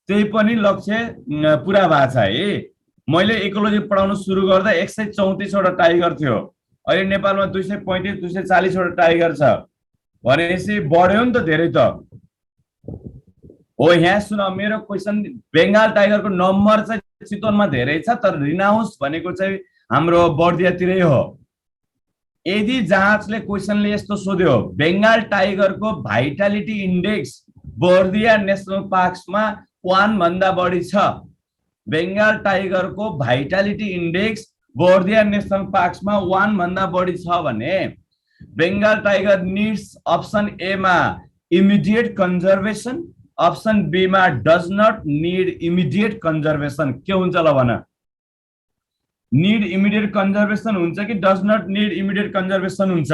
त्यही पनि लक्ष्य पुरा भएको छ है। मैले इकोलोजी पढाउन सुरु गर्दा 134 वटा टाइगर थियो, अहिले नेपालमा 235 240 वटा टाइगर छ भनेपछि बढ्यो नि त धेरै त हो। यहाँ सुन मेरो क्वेसन, बेङ्गाल टाइगरको नम्बर चाहिँ चितवनमा धेरै छ, तर रिनाउन्स भनेको चाहिँ हाम्रो बर्दियातिरै हो। यदि जाँचले क्वेसनले यस्तो सोध्यो, बेङ्गाल टाइगरको भाइटालिटी इन्डेक्स बर्दिया नेशनल पार्कमा 1 भन्दा बढी छ, बेङ्गाल टाइगरको भाइटालिटी इन्डेक्स बर्दिया नेशनल पार्कमा 1 भन्दा बढी छ भने Bengal tiger needs option A मा इमिडिएट कन्जर्भेसन, अप्सन बी मा does not need immediate conservation. के हुन्छ ल भन? नीड इमिडिएट कन्जर्भेसन हुन्छ कि does not need immediate conservation हुन्छ?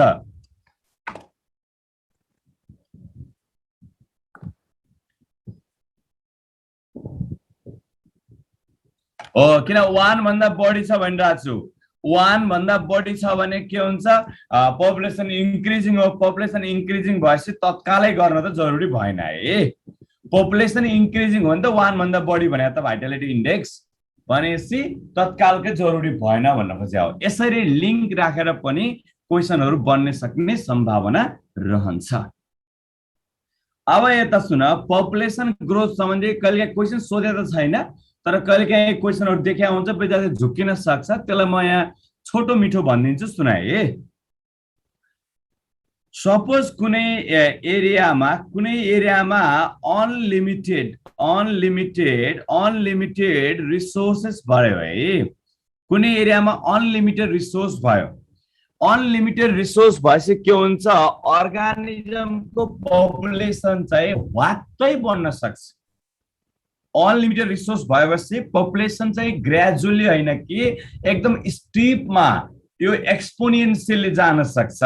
हो, किन 1 भन्दा बढी छ भनिरहेको छु। 1 भन्दा बढी छ भने के हुन्छ? पपुलेसन इन्क्रिजिङ हो। पपुलेसन इन्क्रिजिङ भएपछि तत्कालै गर्न त जरुरी भएन है। पपुलेसन इन्क्रिजिङ हो नि त 1 भन्दा बढी भने त भाइटालिटी इन्डेक्स भनेपछि तत्कालकै जरुरी भएन भन्न खोजेको हो। यसरी लिङ्क राखेर पनि क्वेसनहरू बन्न सक्ने सम्भावना रहन्छ। अब यता सुन, पपुलेसन ग्रोथ सम्बन्धी कहिले क्वेसन सोधेको छैन, तर कहिले काहीँ क्वेसनहरू देखिया हुन्छ, विद्यार्थी झुक्किन सक्छ। त्यसलाई म यहाँ छोटो मिठो भनिदिन्छु, सुना है। सपोज कुनै एरियामा अनलिमिटेड रिसोर्सेस भयो है। कुनै एरियामा अनलिमिटेड रिसोर्स भयो, अनलिमिटेड रिसोर्स भएपछि के हुन्छ? अर्गानिजमको पपुलेसन चाहिँ वात्तै बढ्न सक्छ। अनलिमिटेड रिसोर्स भएपछि पपुलेसन चाहिँ ग्रेजुअली होइन कि एकदम स्टिपमा यो एक्सपोनेन्सियली जान सक्छ,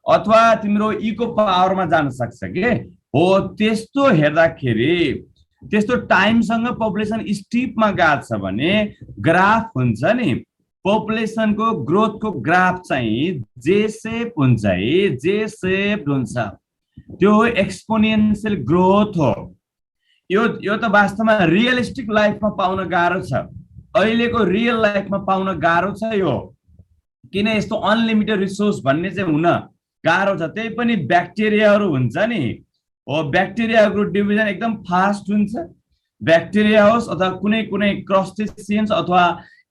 अथवा तिम्रो इको पावरमा जान सक्छ के हो। त्यस्तो हेर्दाखेरि त्यस्तो टाइमसँग पपुलेसन स्टिपमा गएको छ भने ग्राफ हुन्छ नि, पपुलेसनको ग्रोथको ग्राफ चाहिँ जे सेप हुन्छ है, जे सेप हुन्छ, त्यो एक्सपोनेन्शियल ग्रोथ हो। यो त वास्तवमा रियलिस्टिक लाइफमा पाउन गाह्रो छ, अहिलेको रियल लाइफमा पाउन गाह्रो छ यो, किन यस्तो अनलिमिटेड रिसोर्स भन्ने चाहिँ हुन गाह्रो छ। त्यही पनि ब्याक्टेरियाहरू हुन्छ नि, हो ब्याक्टेरियाको डिभिजन एकदम फास्ट हुन्छ, ब्याक्टेरिया होस् अथवा कुनै कुनै क्रस्टेसियन्स अथवा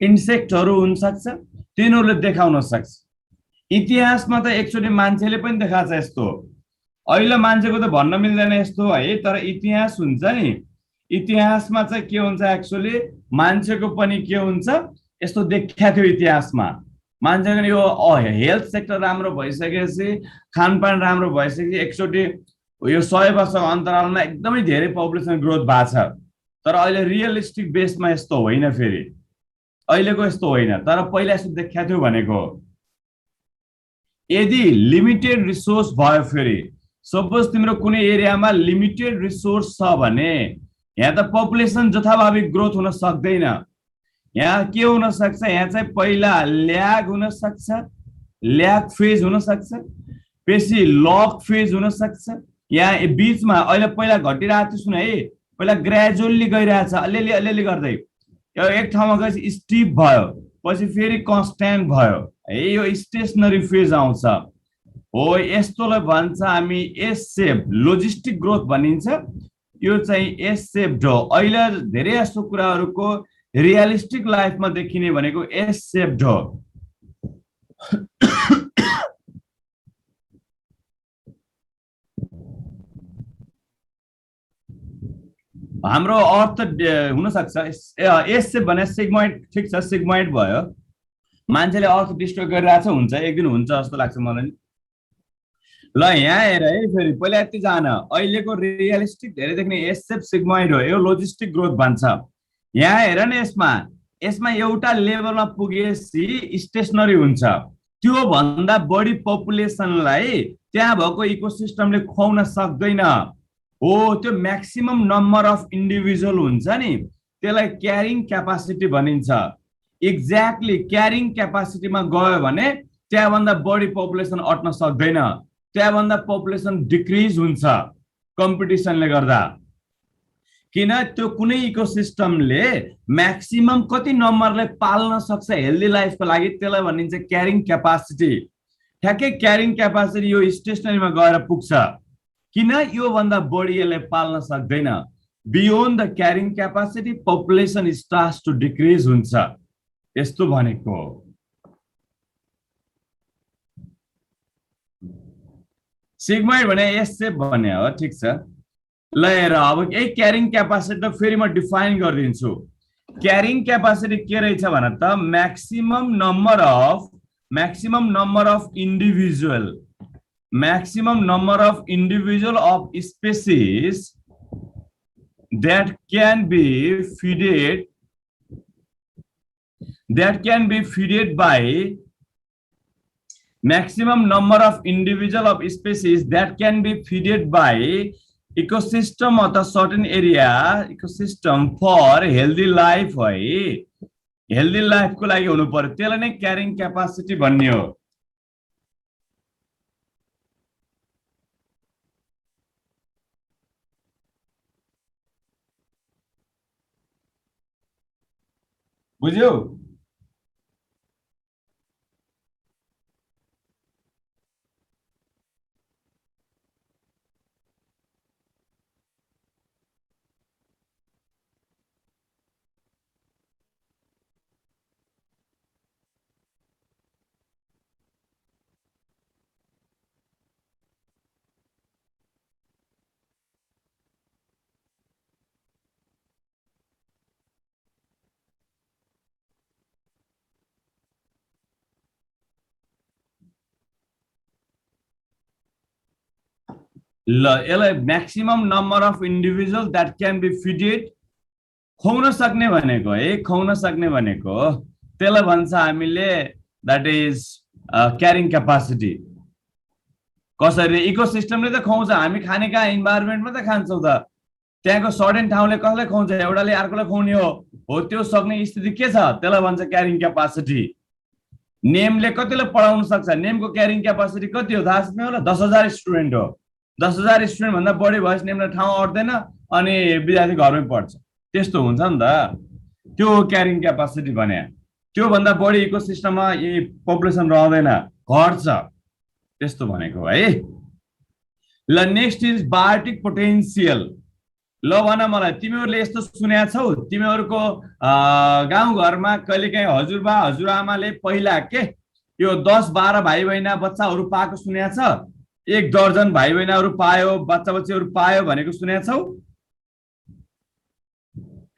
इन्सेक्टहरू हुन सक्छ, तिनीहरूले देखाउन सक्छ। इतिहासमा त एकचोटि मान्छेले पनि देखाएको छ यस्तो, अहिले मान्छेको त भन्न मिल्दैन यस्तो है, तर इतिहास हुन्छ नि, इतिहासमा चाहिँ के हुन्छ एक्चुअली मान्छेको पनि के हुन्छ यस्तो देखिया थियो इतिहासमा। मान्छेको यो हेल्थ सेक्टर राम्रो भइसकेपछि, खानपान राम्रो भइसकेपछि एकचोटि यो 100 वर्षको अन्तरालमा एकदमै धेरै पपुलेसन ग्रोथ भएको छ। तर अहिले रियलिस्टिक बेसमा यस्तो होइन, फेरि अहिलेको यस्तो होइन, तर पहिला यस्तो देखिया थियो भनेको। यदि लिमिटेड रिसोर्स भयो, फेरि सपोज तिम्रो कुनै एरियामा लिमिटेड रिसोर्स छ भने यहाँ त पपुलेसन जथाभावी ग्रोथ हुन सक्दैन। यहाँ के हुन सक्छ, यहाँ चाहिँ पहिला ल्याग हुन सक्छ, ल्याग फेज हुन सक्छ, पछि लक फेज हुन सक्छ। यहाँ बीचमा अहिले पहिला घटिरहेको थियो, सुन है, पहिला ग्रेजुअली गइरहेछ, अलिअलि अलिअलि गर्दै एक ठाउँमा गएपछि स्टिप भयो, पछि फेरि कन्स्ट्यान्ट भयो है, यो स्टेसनरी फेज आउँछ हो। यस्तोलाई भन्छ हामी एस सेप, लोजिस्टिक ग्रोथ भनिन्छ, यो चाहिँ एस सेप्ड हो। अहिले धेरै जस्तो कुराहरूको रियलिस्टिक लाइफमा देखिने भनेको एस सेप्ड हो। हाम्रो अर्थ हुन सक्छ एस सेप भने सिग्मोइड, ठिक छ सिग्मोइड भयो, मान्छेले अर्थ डिस्ट्रोय गरिरहेछ, हुन्छ एक दिन हुन्छ जस्तो लाग्छ मलाई। ल यहाँ हेर है, फेरि पहिला यति जान, अहिलेको रियलिस्टिक धेरै देख्ने एस सेप सिग्मोइड हो, यो लोजिस्टिक ग्रोथ भन्छ। यहाँ हेर न, यसमा एउटा लेभलमा पुगेपछि स्टेसनरी हुन्छ, त्यो भन्दा बढी पपुलेसनलाई त्यहाँ भएको इकोसिस्टमले खुवाउन सक्दैन हो। त्यो म्याक्सिमम नम्बर अफ इन्डिभिजुअल हुन्छ नि, त्यसलाई क्यारिङ क्यापासिटी भनिन्छ। एक्ज्याक्टली क्यारिङ क्यापासिटीमा गयो भने त्यहाँभन्दा बढी पपुलेसन अट्न सक्दैन, त्यहाँभन्दा पपुलेसन डिक्रिज हुन्छ कम्पिटिसनले गर्दा। किन त्यो कुनै इकोसिस्टमले म्याक्सिमम कति नम्बरलाई पाल्न सक्छ हेल्दी लाइफको लागि, त्यसलाई भनिन्छ क्यारिङ क्यापासिटी। ठ्याक्कै क्यारिङ क्यापासिटी यो स्टेसनरीमा गएर पुग्छ, किन यो भन्दा बढी यसले पाल्न सक्दैन। Beyond the carrying capacity population starts to decrease हुन्छ, यस्तो भनेको। सिग्मोइड भने एस सेप भन्ने हो, ठिक छ। ल हेर, अब यही क्यारिङ क्यापासिटी फेरि म डिफाइन गरिदिन्छु। क्यारिङ क्यापासिटी के रहेछ भन त, maximum number of individual, maximum number of individual of species that can be feeded by maximum number of individual of species that can be feeded by ecosystem of a certain area, ecosystem for healthy life है। Healthy लाइफको लागि हुनु पर्यो, त्यसलाई नै carrying capacity भन्ने हो। बुझ्यौ? ल यसलाई maximum number of individual that can be feeded, खुवाउन सक्ने भनेको है, खुवाउन सक्ने भनेको त्यसलाई भन्छ हामीले द्याट इज क्यारिङ क्यापासिटी। कसरी? इकोसिस्टमले त खुवाउँछ, हामी खाने कहाँ इन्भाइरोमेन्टमा त खान्छौँ त, त्यहाँको सर्टेन ठाउँले कसलाई खुवाउँछ, एउटाले अर्कोलाई खुवाउने हो त्यो सक्ने स्थिति के छ, त्यसलाई भन्छ क्यारिङ क्यापासिटी। नेमले कतिलाई पढाउन सक्छ, नेमको क्यारिङ क्यापासिटी कति हो थाहा छ होला, 10,000 स्टुडेन्ट हो। 10,000 स्टुडेन्ट भन्दा बढी भएपछि नेमलाई ठाउँ अट्दैन अनि विद्यार्थी घरमै पढ्छ, त्यस्तो हुन्छ नि त। त्यो क्यारिङ क्यापासिटी भने त्योभन्दा बढी इकोसिस्टममा यी पपुलेसन रहँदैन, घट्छ, त्यस्तो भनेको है। ल नेक्स्ट इज बायोटिक पोटेन्सियल। ल भन मलाई, तिमीहरूले यस्तो सुनेका छौ, तिमीहरूको गाउँघरमा कहिलेकाहीँ हजुरबा हजुरआमाले पहिला के यो 10-12 भाइ बहिना बच्चाहरू पाएको सुनेका छ, 1 दर्जन भाइ बहिनाहरू पायो, बच्चा बच्चीहरू पायो भनेको सुनेका छौ?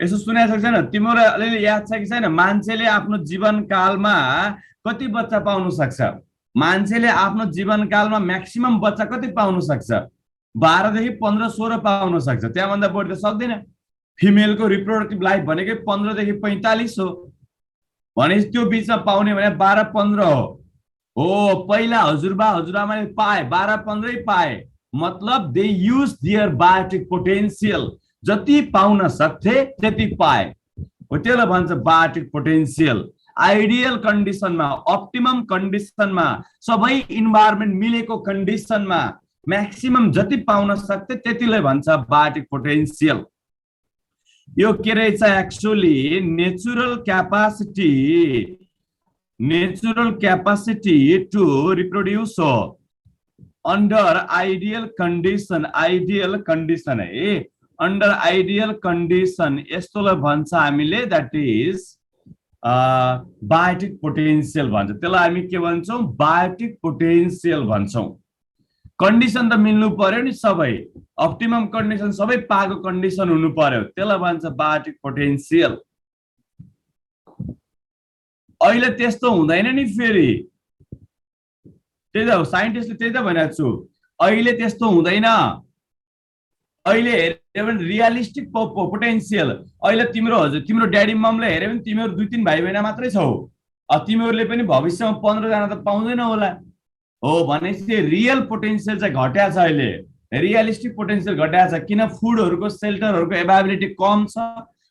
यसो सुनेको छ कि छैन? तिमीहरूलाई अलिअलि याद छ कि छैन? मान्छेले आफ्नो जीवनकालमा कति बच्चा पाउन सक्छ? मान्छेले आफ्नो जीवनकालमा म्याक्सिमम बच्चा कति पाउन सक्छ? 12 देखि 15, 16 पाउन सक्छ, त्यहाँभन्दा बढी त सक्दैन। फिमेलको रिप्रोडक्टिभ लाइफ भनेकै 15 देखि 45 हो, भनेपछि त्यो बिचमा पाउने भने 12-15 हो। पहिला हजुरबा हजुरआमाले पाए 12-15 पाए, मतलब they use their biotic potential, जति पाउन सक्थे त्यति पाए हो, त्यसलाई भन्छ बायोटिक पोटेन्सियल। आइडियल कन्डिसनमा, अप्टिमम कन्डिसनमा, सबै इन्भाइरोमेन्ट मिलेको कन्डिसनमा म्याक्सिमम जति पाउन सक्थे त्यतिलाई भन्छ बायोटिक पोटेन्सियल। यो के रहेछ actually natural capacity to reproduce हो अन्डर आइडियल कन्डिसन है। अन्डर आइडियल कन्डिसन यस्तोलाई भन्छ हामीले, द्याट इज बायोटिक पोटेन्सियल भन्छ। त्यसलाई हामी के भन्छौँ? बायोटिक पोटेन्सियल भन्छौँ। कन्डिसन त मिल्नु पर्यो नि, सबै अप्टिमम कन्डिसन, सबै पाएको कन्डिसन हुनु पर्यो, त्यसलाई भन्छ बायोटिक पोटेन्सियल। अहिले त्यस्तो हुँदैन नि, फेरि त्यही त साइन्टिस्टले त्यही त भनेको छु, अहिले त्यस्तो हुँदैन। अहिले हेऱ्यो भने रियलिस्टिक पोटेन्सियल, अहिले तिम्रो ड्याडी ममले हेऱ्यो भने तिमीहरू 2-3 भाइ बहिना मात्रै छौ, तिमीहरूले पनि भविष्यमा 15 जना त पाउँदैन होला हो, भनेपछि रियल पोटेन्सियल चाहिँ घट्या छ अहिले, रियलिस्टिक पोटेन्सियल घट्या छ। किन? फुडहरूको सेल्टरहरूको एभाइलेबिलिटी कम छ,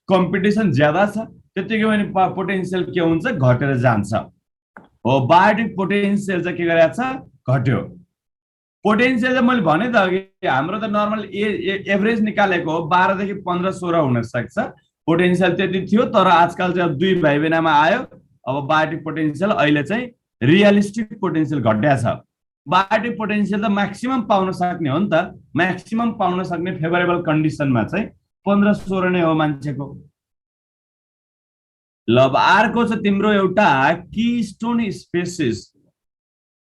कम्पिटिसन ज्यादा छ, त्यतिकै पनि पोटेन्सियल के हुन्छ? घटेर जान्छ हो। बायोटिक पोटेन्सियल चाहिँ के गरेको छ? घट्यो। पोटेन्सियल चाहिँ मैले भने त अघि, हाम्रो त नर्मल एभरेज निकालेको हो, 12 देखि 15, 16 हुन सक्छ। पोटेन्सियल त्यति थियो, तर आजकल चाहिँ 2 भाइ बहिनामा आयो। अब बायोटिक पोटेन्सियल अहिले चाहिँ रियलिस्टिक पोटेन्सियल घट्या छ। बायोटिक पोटेन्सियल त म्याक्सिमम पाउन सक्ने हो नि त, म्याक्सिमम पाउन सक्ने फेभरेबल कन्डिसनमा चाहिँ 15-16 नै हो मान्छेको। ल अब अर्को छ तिम्रो एउटा कीस्टोन स्पेसिस।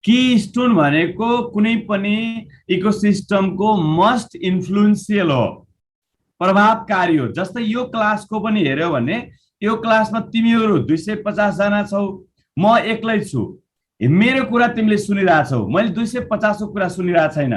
कीस्टोन भनेको कुनै पनि इकोसिस्टमको मस्ट इन्फ्लुएन्सियल हो, प्रभावकारी हो। जस्तै यो क्लासको पनि हेर्यो भने यो क्लासमा तिमीहरू 250 जना छौ, म एक्लै छु, मेरो कुरा तिमीले सुनिरहेछौ, मैले 250 को कुरा सुनिरहेको छैन,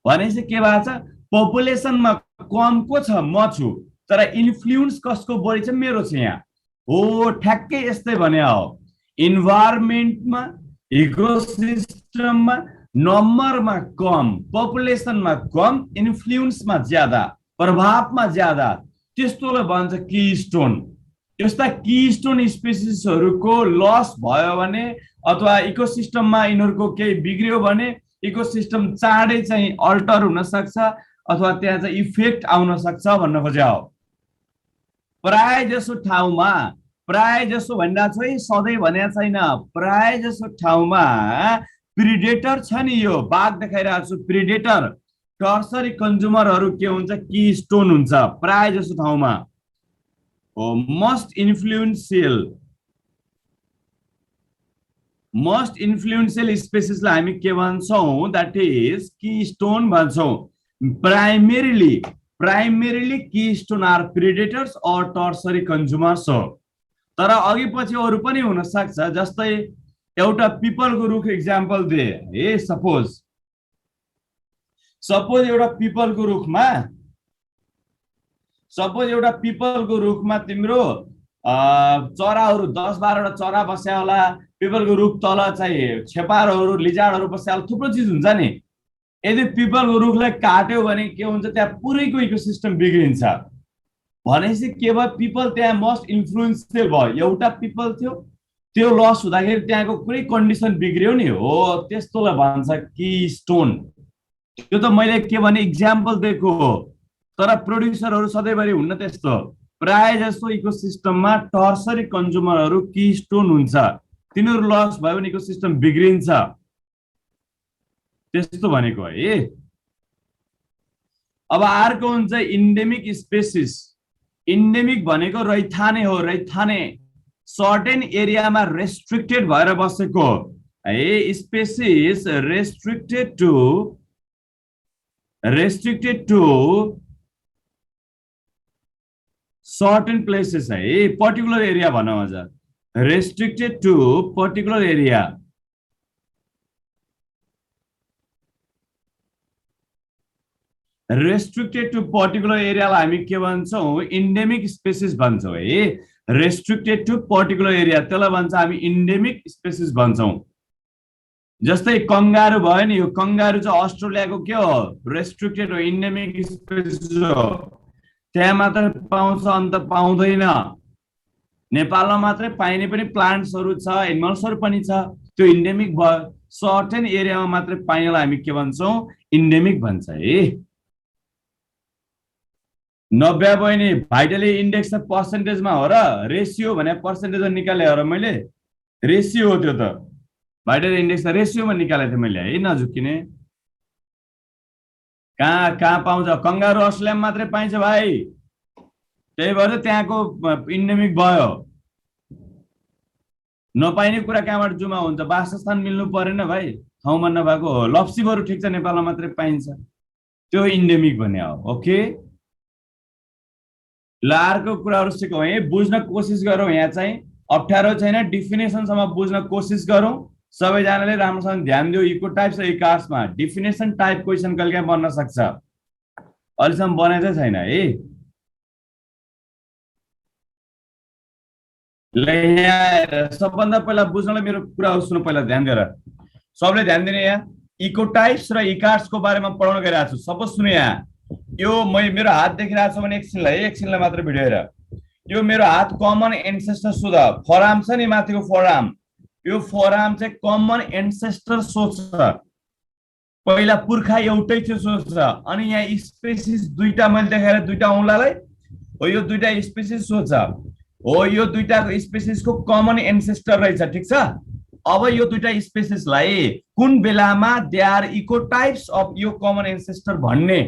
भनेपछि के भएको छ? पपुलेसनमा कम को छ? म छु, तर इन्फ्लुएन्स कसको बढी छ? मेरो छ यहाँ हो। ठ्याक्कै यस्तै भने हो, इन्भाइरोमेन्टमा, इकोसिस्टममा नम्बरमा कम, पपुलेसनमा कम, इन्फ्लुएन्समा ज्यादा, प्रभावमा ज्यादा, त्यस्तोलाई भन्छ कीस्टोन। यस्ता कीस्टोन स्पेसिसहरूको लस भयो भने अथवा इकोसिस्टममा यिनीहरूको केही बिग्रियो भने इकोसिस्टम चाँडै चाहिँ अल्टर हुन सक्छ अथवा त्यहाँ चाहिँ इफेक्ट आउन सक्छ भन्न खोजे हो। प्राय जसो ठाउँमा, प्राय जसो भनिरहेको छु है, सधैँ भनेको छैन, प्राय जसो ठाउँमा प्रिडेटर छ नि, यो बाघ देखाइरहेको छु, प्रिडेटर टर्सरी कन्ज्युमरहरू के हुन्छ? कीस्टोन हुन्छ प्राय जसो ठाउँमा हो। मोस्ट इन्फ्लुएन्सियल स्पेसिसलाई हामी के भन्छौँ? द्याट इज कीस्टोन भन्छौँ। प्राइमेरीली कीस्टोन आर प्रिडेटर्स और टर्सरी कन्ज्युमर्स हो, तर अघि पछि अरू पनि हुन सक्छ। जस्तै एउटा पिपलको रुख इक्जाम्पल दे है, सपोज एउटा पिपलको रुखमा तिम्रो चराहरू 10-12 चरा बस्या होला, पिपलको रुख तल चाहिँ छेपारहरू, लिजार्डहरू बस्या होला, थुप्रो चिज हुन्छ नि। यदि पिपलको रुखलाई काट्यो भने के हुन्छ, त्यहाँ पुरैको इकोसिस्टम बिग्रिन्छ। भनेपछि के भयो, पिपल त्यहाँ मोस्ट इन्फ्लुएन्सियल भयो। एउटा पिपल थियो, त्यो लस हुँदाखेरि त्यहाँको पुरै कन्डिसन बिग्रियो नि, हो त्यस्तोलाई भन्छ की स्टोन। त्यो त मैले के भने इक्जाम्पल दिएको हो, तर प्रोड्युसरहरू सधैँभरि हुन्न त्यस्तो। प्राय जस्तो इकोसिस्टममा टर्सरी कन्ज्युमरहरू की स्टोन हुन्छ, तिनीहरू लस भयो भने इकोसिस्टम बिग्रिन्छ, त्यस्तो भनेको है। अब अर्को हुन्छ इन्डेमिक स्पेसिस। इन्डेमिक भनेको रैथाने हो, रैथाने सर्टेन एरियामा रेस्ट्रिक्टेड भएर बसेको है। Species restricted to certain places है, पर्टिकुलर एरिया भनौँ अझ, restricted to particular area. Restricted to particular एरियालाई हामी के भन्छौँ, इन्डेमिक स्पेसिस भन्छौँ है। रेस्ट्रिक्टेड टु पर्टिकुलर एरिया त्यसलाई भन्छ हामी इन्डेमिक स्पेसिस भन्छौँ। जस्तै कंगारू भयो नि, यो कंगारू चाहिँ अस्ट्रेलियाको के हो, रेस्ट्रिक्टेड हो, इन्डेमिक स्पेसिस हो, त्यहाँ मात्र पाउँछ, अन्त पाउँदैन। नेपालमा मात्रै पाइने पनि प्लान्ट्सहरू छ, एनिमल्सहरू पनि छ, त्यो इन्डेमिक भयो। सर्टेन एरियामा मात्रै पाइनेलाई हामी के भन्छौँ, इन्डेमिक भन्छ है। 90 बहिनी भाइटली इन्डेक्स त पर्सेन्टेजमा हो र, रेसियो भने पर्सेन्टेजमा निकाले हो र मैले, रेसियो हो त्यो त। भाइटली इन्डेक्स त रेसियोमा निकालेको थिएँ मैले है, नझुक्किने। कहाँ कहाँ पाउँछ, कंगारू अस्ट्रेलियामा मात्रै पाइन्छ भाइ, त्यही भएर त्यहाँको इन्डेमिक भयो। नपाइने कुरा कहाँबाट जुमा हुन्छ, वासस्थान मिल्नु परेन भाइ, ठाउँमा नभएको हो। लप्सी बरु ठिक छ, नेपालमा मात्रै पाइन्छ, त्यो इन्डेमिक भन्ने हो। ओके, ल अर्को कुराहरू सिकौँ है, बुझ्न कोसिस गरौँ। यहाँ चाहिँ अप्ठ्यारो छैन, डिफिनेसनसम्म बुझ्न कोसिस गरौँ। सबैजनाले राम्रोसँग ध्यान दियो। इको टाइप्स र इकार्समा डिफिनेसन टाइप क्वेसन कहिलेकाहीँ बन्न सक्छ, अहिलेसम्म बनेकै छैन है। ल यहाँ सबभन्दा पहिला बुझ्नलाई मेरो कुरा सुन्नु, पहिला ध्यान दिएर सबले ध्यान दिने। यहाँ इको टाइप्स र इकार्सको बारेमा पढाउन गइरहेको छु, सब सुन्नु। यहाँ यो मेरो हात देखिरहेको छ भने एकछिनलाई मात्र भिडियो हेर। यो मेरो हात कमन एन्सेस्टर सोच, फराम छ नि माथिको फराम, यो फराम चाहिँ कमन एन्सेस्टर सोच, पहिला पुर्खा एउटै थियो सोच। अनि यहाँ स्पेसिस दुईटा मैले देखाएर, दुईटा औँलालाई हो, यो दुईटा स्पेसिस सोच हो, यो दुईटाको स्पेसिसको कमन एन्सेस्टर रहेछ, ठिक छ। अब यो दुईटा स्पेसिसलाई कुन बेलामा they are ecotypes of यो कमन एन्सेस्टर भन्ने,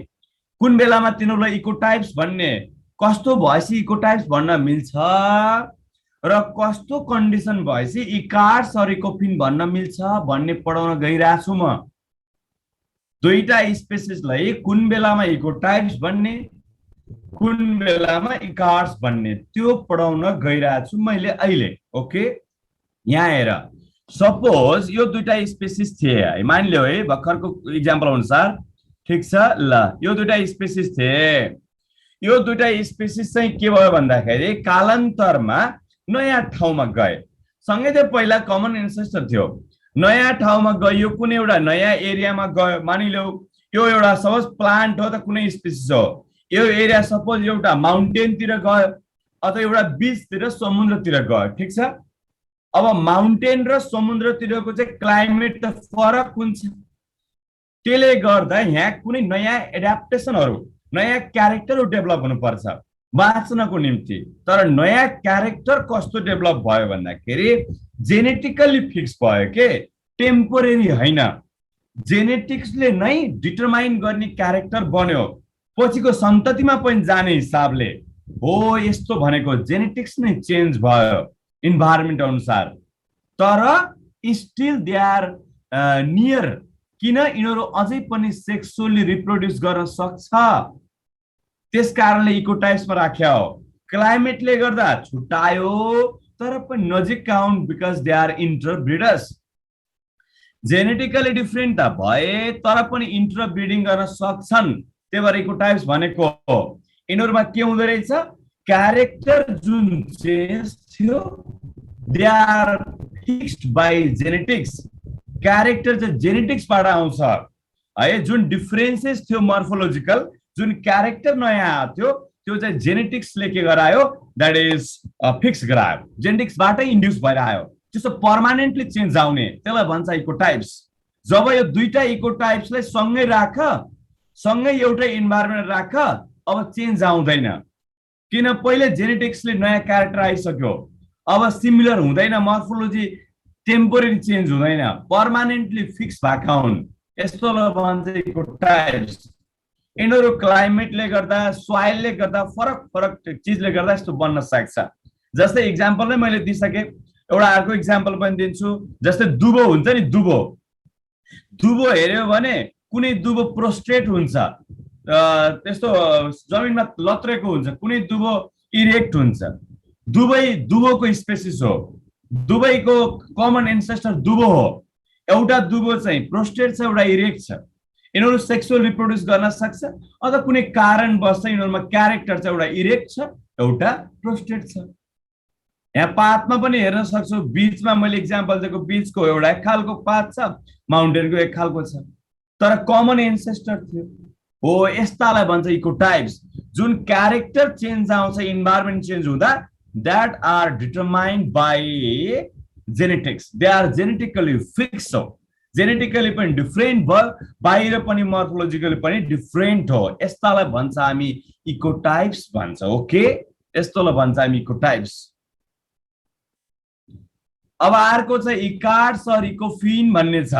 कुन बेलामा तिनीहरूलाई इको टाइप्स भन्ने, कस्तो भएपछि इको टाइप्स भन्न मिल्छ र कस्तो कन्डिसन भएपछि इकार्स र इकोफिन भन्न मिल्छ भन्ने पढाउन गइरहेको छु म। दुईटा स्पेसिसलाई कुन बेलामा इको टाइप्स भन्ने, कुन बेलामा इकार्स भन्ने, त्यो पढाउन गइरहेको छु मैले अहिले। ओके, यहाँ हेर, सपोज यो दुईटा स्पेसिस थिए है, मानिलियो है भर्खरको इक्जाम्पल अनुसार, ठिक छ। ल यो दुईटा स्पेसिस थिए, यो दुईटा स्पेसिस चाहिँ के भयो भन्दाखेरि कालान्तरमा नयाँ ठाउँमा गए। सँगै त्यो पहिला कमन एन्सेस्टर थियो, नयाँ ठाउँमा गयो, कुनै एउटा नयाँ एरियामा गयो। मानिलियो यो एउटा सपोज प्लान्ट हो त कुनै स्पेसिस हो, यो एरिया सपोज एउटा माउन्टेनतिर गयो अथवा एउटा बीचतिर समुद्रतिर गयो, ठिक छ। अब माउन्टेन र समुद्रतिरको चाहिँ क्लाइमेट त फरक हुन्छ, त्यसले गर्दा यहाँ कुनै नयाँ एडाप्टेसनहरू, नयाँ क्यारेक्टरहरू डेभलप हुनुपर्छ बाँच्नको निम्ति। तर नयाँ क्यारेक्टर कस्तो डेभलप भयो भन्दाखेरि जेनेटिकली फिक्स भयो के, टेम्पोरेरी होइन, जेनेटिक्सले नै डिटरमाइन गर्ने क्यारेक्टर बन्यो, पछिको सन्ततिमा पनि जाने हिसाबले हो। यस्तो भनेको जेनेटिक्स नै चेन्ज भयो इन्भाइरोमेन्ट अनुसार, तर स्टिल दे आर नियर, किन यिनीहरू अझै पनि सेक्सुअली रिप्रोड्युस गर्न सक्छ, त्यस कारणले इको टाइप्समा राख्या हो। क्लाइमेटले गर्दा छुट्टायो तर पनि नजिक count, because they are interbreeders. Genetically different त भए तर पनि इन्टरब्रिडिङ गर्न सक्छन्, त्यही भएर इको टाइप्स भनेको हो। यिनीहरूमा के हुँदो रहेछ, क्यारेक्टर जुन चेन्ज थियो they are fixed by genetics, character चाहिँ जेनेटिक्सबाट आउँछ। है, जुन डिफरेन्सेस थियो मर्फोलोजिकल, जुन क्यारेक्टर नयाँ आएको थियो त्यो चाहिँ जेनेटिक्सले के गरायो, द्याट इज फिक्स गरायो, जेनेटिक्सबाटै इन्ड्युस भएर आयो। त्यस्तो पर्मानेन्टली चेन्ज आउने त्यसलाई भन्छ इकोटाइप्स। जब यो दुईटा इकोटाइप्सलाई सँगै राख, सँगै एउटै इन्भाइरोमेन्ट राख, अब चेन्ज आउँदैन, किन पहिले जेनेटिक्सले नयाँ क्यारेक्टर आइसक्यो, अब सिमिलर हुँदैन, मर्फोलोजी टेम्पोरेरी चेन्ज हुँदैन, पर्मानेन्टली फिक्स भएका हुन्, यस्तोलाई भन्छ इकोटाइप्स। यिनीहरू क्लाइमेटले गर्दा, सोइलले गर्दा, फरक फरक चिजले गर्दा यस्तो बन्न सक्छ। जस्तै इक्जाम्पल नै मैले दिइसकेँ, एउटा अर्को इक्जाम्पल पनि दिन्छु। जस्तै दुबो हुन्छ नि, दुबो हेर्यो भने कुनै दुबो प्रोस्ट्रेट हुन्छ, त्यस्तो जमिनमा लत्रेको हुन्छ, कुनै दुबो इरेक्ट हुन्छ। दुबोको स्पेसिस हो, दुबैको कमन एन्सेस्टर दुबो हो। एउटा दुबो चाहिँ प्रोस्ट्रेट छ, एउटा इरेक्ट छ। यिनीहरू सेक्सुअल रिप्रोड्युस गर्न सक्छ, अथवा कुनै कारणवश यिनीहरूमा क्यारेक्टर चाहिँ एउटा इरेक्ट छ, एउटा प्रोस्ट्रेट छ। यहाँ पातमा पनि हेर्न सक्छौ, बीचमा मैले इक्जाम्पल दिएको, बीचको एउटा एक खालको पात छ, माउन्टेनको एक खालको छ, तर कमन एन्सेस्टर थियो। हो, यस्तालाई भन्छ इकोटाइप्स। जुन क्यारेक्टर चेन्ज आउँछ इन्भाइरोमेन्ट चेन्ज हुँदा, that are determined by genetics, they are genetically fixed हो, जेनेटिकली पनि डिफरेन्ट भयो, बाहिर पनि मर्फोलोजिकली पनि डिफरेन्ट हो। यस्तालाई भन्छ हामी इकोटाइप्स भन्छ। ओके, यस्तोलाई भन्छ हामी इकोटाइप्स। अब अर्को छ इकार्ड्स और इकोफिन भन्ने छ।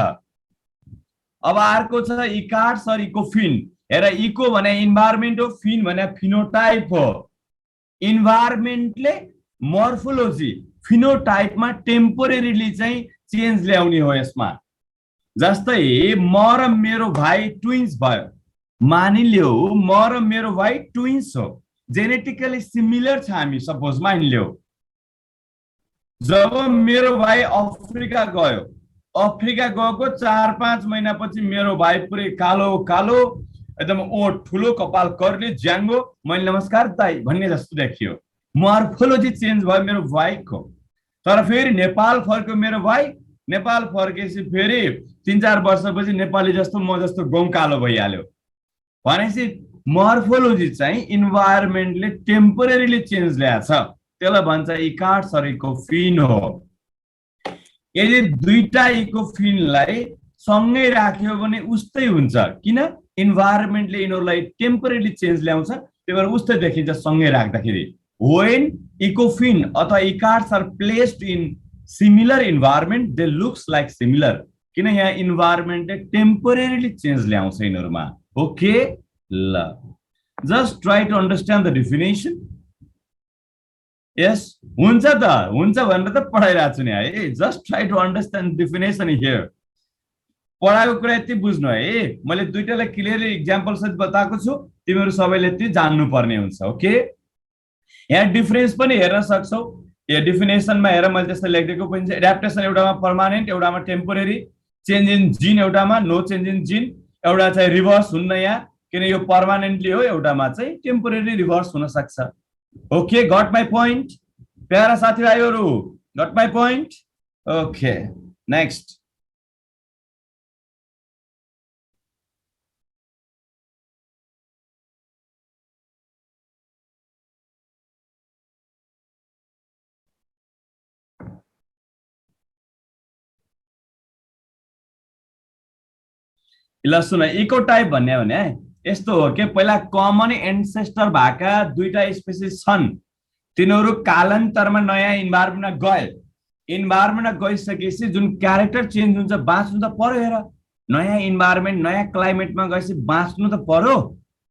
अब अर्को छ इकार्ड्स और इकोफिन। हेर, इको भने इन्भाइरोमेन्ट हो, फिन भने फिनोटाइप हो। इन्भाइरोमेन्टले मर्फोलोजी फिनोटाइपमा टेम्पोरेरीली चाहिँ चेन्ज ल्याउने हो यसमा। जस्तै म र मेरो भाइ ट्विन्स भयो, मानिलियो म र मेरो भाइ ट्विन्स हो, जेनेटिकली सिमिलर छ हामी, सपोज मानिलियो। जब मेरो भाइ अफ्रिका गयो, अफ्रिका गएको 4-5 महिनापछि मेरो भाइ पुरै कालो कालो, एकदम ओठ ठुलो, कपाल कर्ली, ज्याङ्गो, मैले नमस्कार दाइ भन्ने जस्तो देखियो। मर्फोलोजी चेन्ज भयो मेरो भाइको। तर फेरि नेपाल फर्क्यो मेरो भाइ, नेपाल फर्केपछि फेरि 3-4 वर्षपछि नेपाली जस्तो म जस्तो गौँ कालो भइहाल्यो। भनेपछि मर्फोलोजी चाहिँ इन्भाइरोमेन्टले टेम्पोरेरीली चेन्ज ल्याएछ, त्यसलाई भन्छ इकार्ड्स और इकोफिन हो। यदि दुईटा इकोफिनलाई सँगै राख्यो भने उस्तै हुन्छ, किन? इन्भाइरोमेन्टले यिनीहरूलाई टेम्पोरेरीली चेन्ज ल्याउँछ, त्यही भएर उस्तै देखिन्छ सँगै राख्दाखेरि। When इकोफिन अथवा ecads are placed in similar environment, they looks like similar, किन यहाँ इन्भाइरोमेन्टले टेम्पोरेरीली चेन्ज ल्याउँछ यिनीहरूमा। ओके, ल, just try to understand the definition. Yes, हुन्छ त, हुन्छ भनेर त पढाइरहेको छु नि है। Just try to understand definition here. पढाएको कुरा यति बुझ्नु है, मैले दुईटालाई क्लियरली इक्जाम्पल सहित बताएको छु, तिमीहरू सबैले यति जान्नुपर्ने हुन्छ। ओके, यहाँ डिफरेन्स पनि हेर्न सक्छौ। यो डिफिनेसनमा हेर, मैले त्यस्तो लेखिदिएको पनि छ। एडाप्टेसन एउटामा पर्मानेन्ट, एउटामा टेम्पोरेरी, चेन्ज इन जिन एउटामा नो चेन्ज इन जिन, एउटा चाहिँ रिभर्स हुन्न यहाँ, किन यो पर्मानेन्टली हो, एउटामा चाहिँ टेम्पोरेरी रिभर्स हुन सक्छ। ओके, गट माई पोइन्ट प्यारा साथीभाइहरू, got my point. Okay, next. ल सुन, इकोटाइप भन्ने हो भने यस्तो हो कि पहिला कमन एन्सेस्टर भएका दुईटा स्पेसिस छन्, तिनीहरू कालान्तरमा नयाँ इन्भाइरोमेन्टमा गए। इन्भाइरोमेन्टमा गइसकेपछि जुन क्यारेक्टर चेन्ज हुन्छ, बाँच्नु त पर्यो। हेर, नयाँ इन्भाइरोमेन्ट नयाँ क्लाइमेटमा गएपछि बाँच्नु त पर्यो।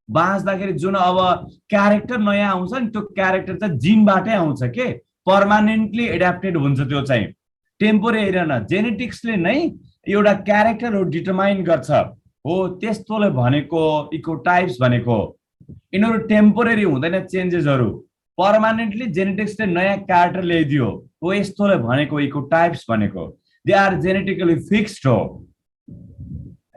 बाँच्दाखेरि जुन अब क्यारेक्टर नयाँ आउँछ नि, त्यो क्यारेक्टर चाहिँ जिनबाटै आउँछ के, पर्मानेन्टली एडाप्टेड हुन्छ, त्यो चाहिँ टेम्पोरेरी होइन। जेनेटिक्सले नै एउटा क्यारेक्टरहरू डिटरमाइन गर्छ, हो त्यस्तोले भनेको इकोटाइप्स भनेको। यिनीहरू टेम्पोरेरी हुँदैन चेन्जेसहरू, पर्मानेन्टली जेनेटिक्सले नयाँ क्यारेक्टर ल्याइदियो, हो यस्तोले भनेको इकोटाइप्स भनेको। दे आर जेनेटिकली फिक्स्ड हो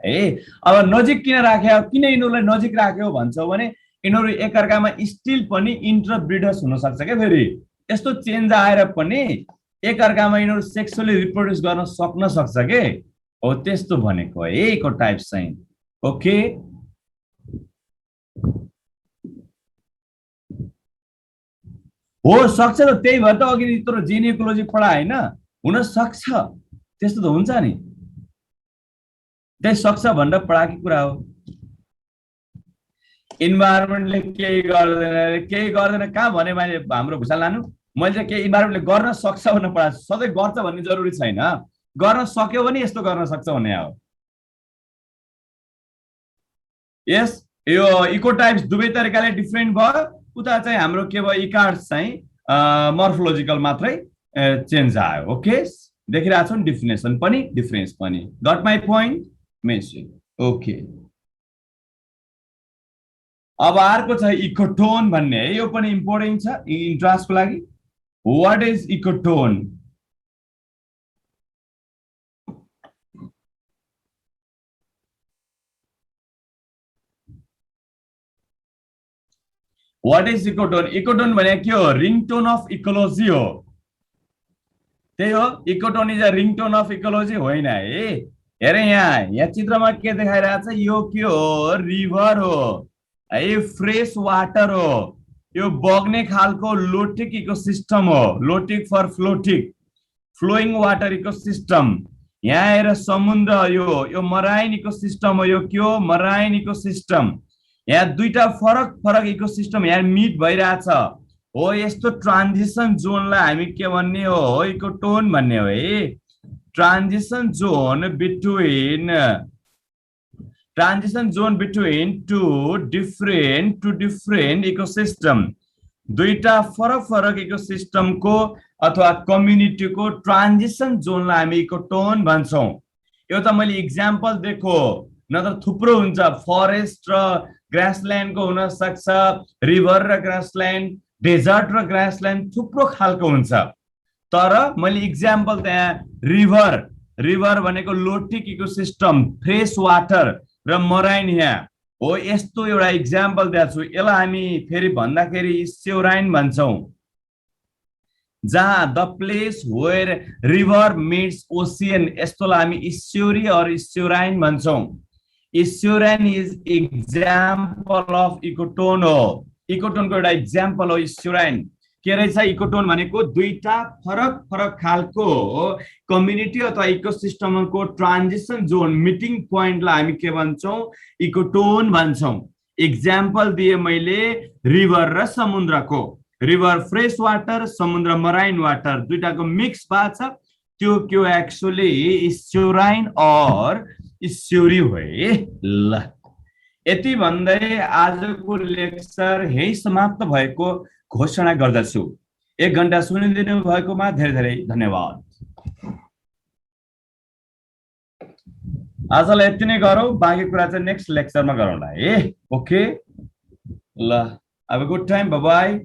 है। अब नजिक किन राख्यो, किन यिनीहरूलाई नजिक राख्यो भन्छौ भने यिनीहरू एकअर्कामा स्टिल पनि इन्टरब्रिडर्स हुन सक्छ क्या। फेरि यस्तो चेन्ज आएर पनि एकअर्कामा यिनीहरू सेक्सुअली रिप्रोड्युस गर्न सक्न सक्छ के, हो त्यस्तो भनेको है इकोटाइप्स चाहिँ। ओके हो सक्छ त त्यही भएर त अघि तर जिनियोकोलोजी पढा होइन हुन सक्छ त्यस्तो त हुन्छ नि त्यही सक्छ भनेर पढाएको कुरा हो इन्भाइरोमेन्टले केही गर्दैन कहाँ भने मैले हाम्रो भुषा लानु मैले चाहिँ केही इन्भाइरोमेन्टले गर्न सक्छ भनेर पढाएको सधैँ गर्छ भन्ने जरुरी छैन गर्न सक्यो भने यस्तो गर्न सक्छ भन्ने हो यस यो इको टाइप्स दुवै तरिकाले डिफ्रेन्ट भयो उता चाहिँ हाम्रो के भयो इकार्ड्स चाहिँ मर्फोलोजिकल मात्रै चेन्ज आयो ओके देखिरहेको छौँ डिफिनेसन पनि डिफरेन्स पनि got my point messing okay अब अर्को छ इकोटोन भन्ने है यो पनि इम्पोर्टेन्ट छ इन्ट्रान्सको लागि what is ecotone what is ecotone ecotone भने के हो रिङटोन अफ इकोलोजी हो त्यही हो ecotone is a ringtone of ecology होइन है हेर यहाँ चित्रमा के देखाइरहेको छ यो के हो रिभर हो है फ्रेश वाटर हो यो बग्ने खालको लोटिक इकोसिस्टम हो लोटिक फर फ्लोटिक फ्लोइङ वाटर इकोसिस्टम यहाँ हेर समुद्र यो मराइन इकोसिस्टम हो यो के हो मराइन इकोसिस्टम यहाँ दुईटा फरक फरक इकोसिस्टम यहाँ मिट भइरहेछ हो यस्तो ट्रान्जिसन जोनलाई हामी के भन्ने हो इकोटोन भन्ने हो है transition John between two different ecosystem दुईटा फरक फरक इकोसिस्टमको अथवा कम्युनिटीको ट्रान्जिसन जोनलाई हामी इकोटोन भन्छौँ एउटा मैले इक्जाम्पल दिएको नत्र थुप्रो हुन्छ फरेस्ट र ग्रासल्यान्डको हुन सक्छ रिभर र ग्रासल्यान्ड डेजर्ट र ग्रासल्यान्ड थुप्रो खालको हुन्छ तर मैले इक्जाम्पल त्यहाँ रिभर भनेको लोटिक इकोसिस्टम फ्रेश वाटर र मराइन यहाँ हो यस्तो एउटा इक्जाम्पल दिएको छु यसलाई हामी फेरि भन्दाखेरि इस्च्युराइन भन्छौँ जहाँ the place where river meets ocean यस्तोलाई हामी इस्च्युरी अर इस्च्युराइन भन्छौँ estuarine is example of ecotone हो इकोटोनको एउटा एक्जाम्पल हो इस्च्युराइन के रहेछ इकोटोन भनेको दुईटा फरक फरक खालको कम्युनिटी अथवा इकोसिस्टमको ट्रान्जिसन जोन मिटिङ पोइन्टलाई हामी के भन्छौँ इकोटोन भन्छौँ एक्जाम्पल दिए मैले रिभर र समुद्रको रिभर फ्रेश वाटर समुद्र मराइन वाटर दुईटाको मिक्स भएको छ त्यो के एक्चुअली इस्च्युराइन अर इस्च्युरी हो है ल यति भन्दै आजको लेक्चर यही समाप्त भएको घोषणा गर्दछु 1 घण्टा सुनिदिनु भएकोमा धेरै धेरै धन्यवाद आजलाई यति नै गरौँ बाँकी कुरा चाहिँ नेक्स्ट लेक्चरमा गरौँला है ओके ल अब गुड टाइम बाइ बाइ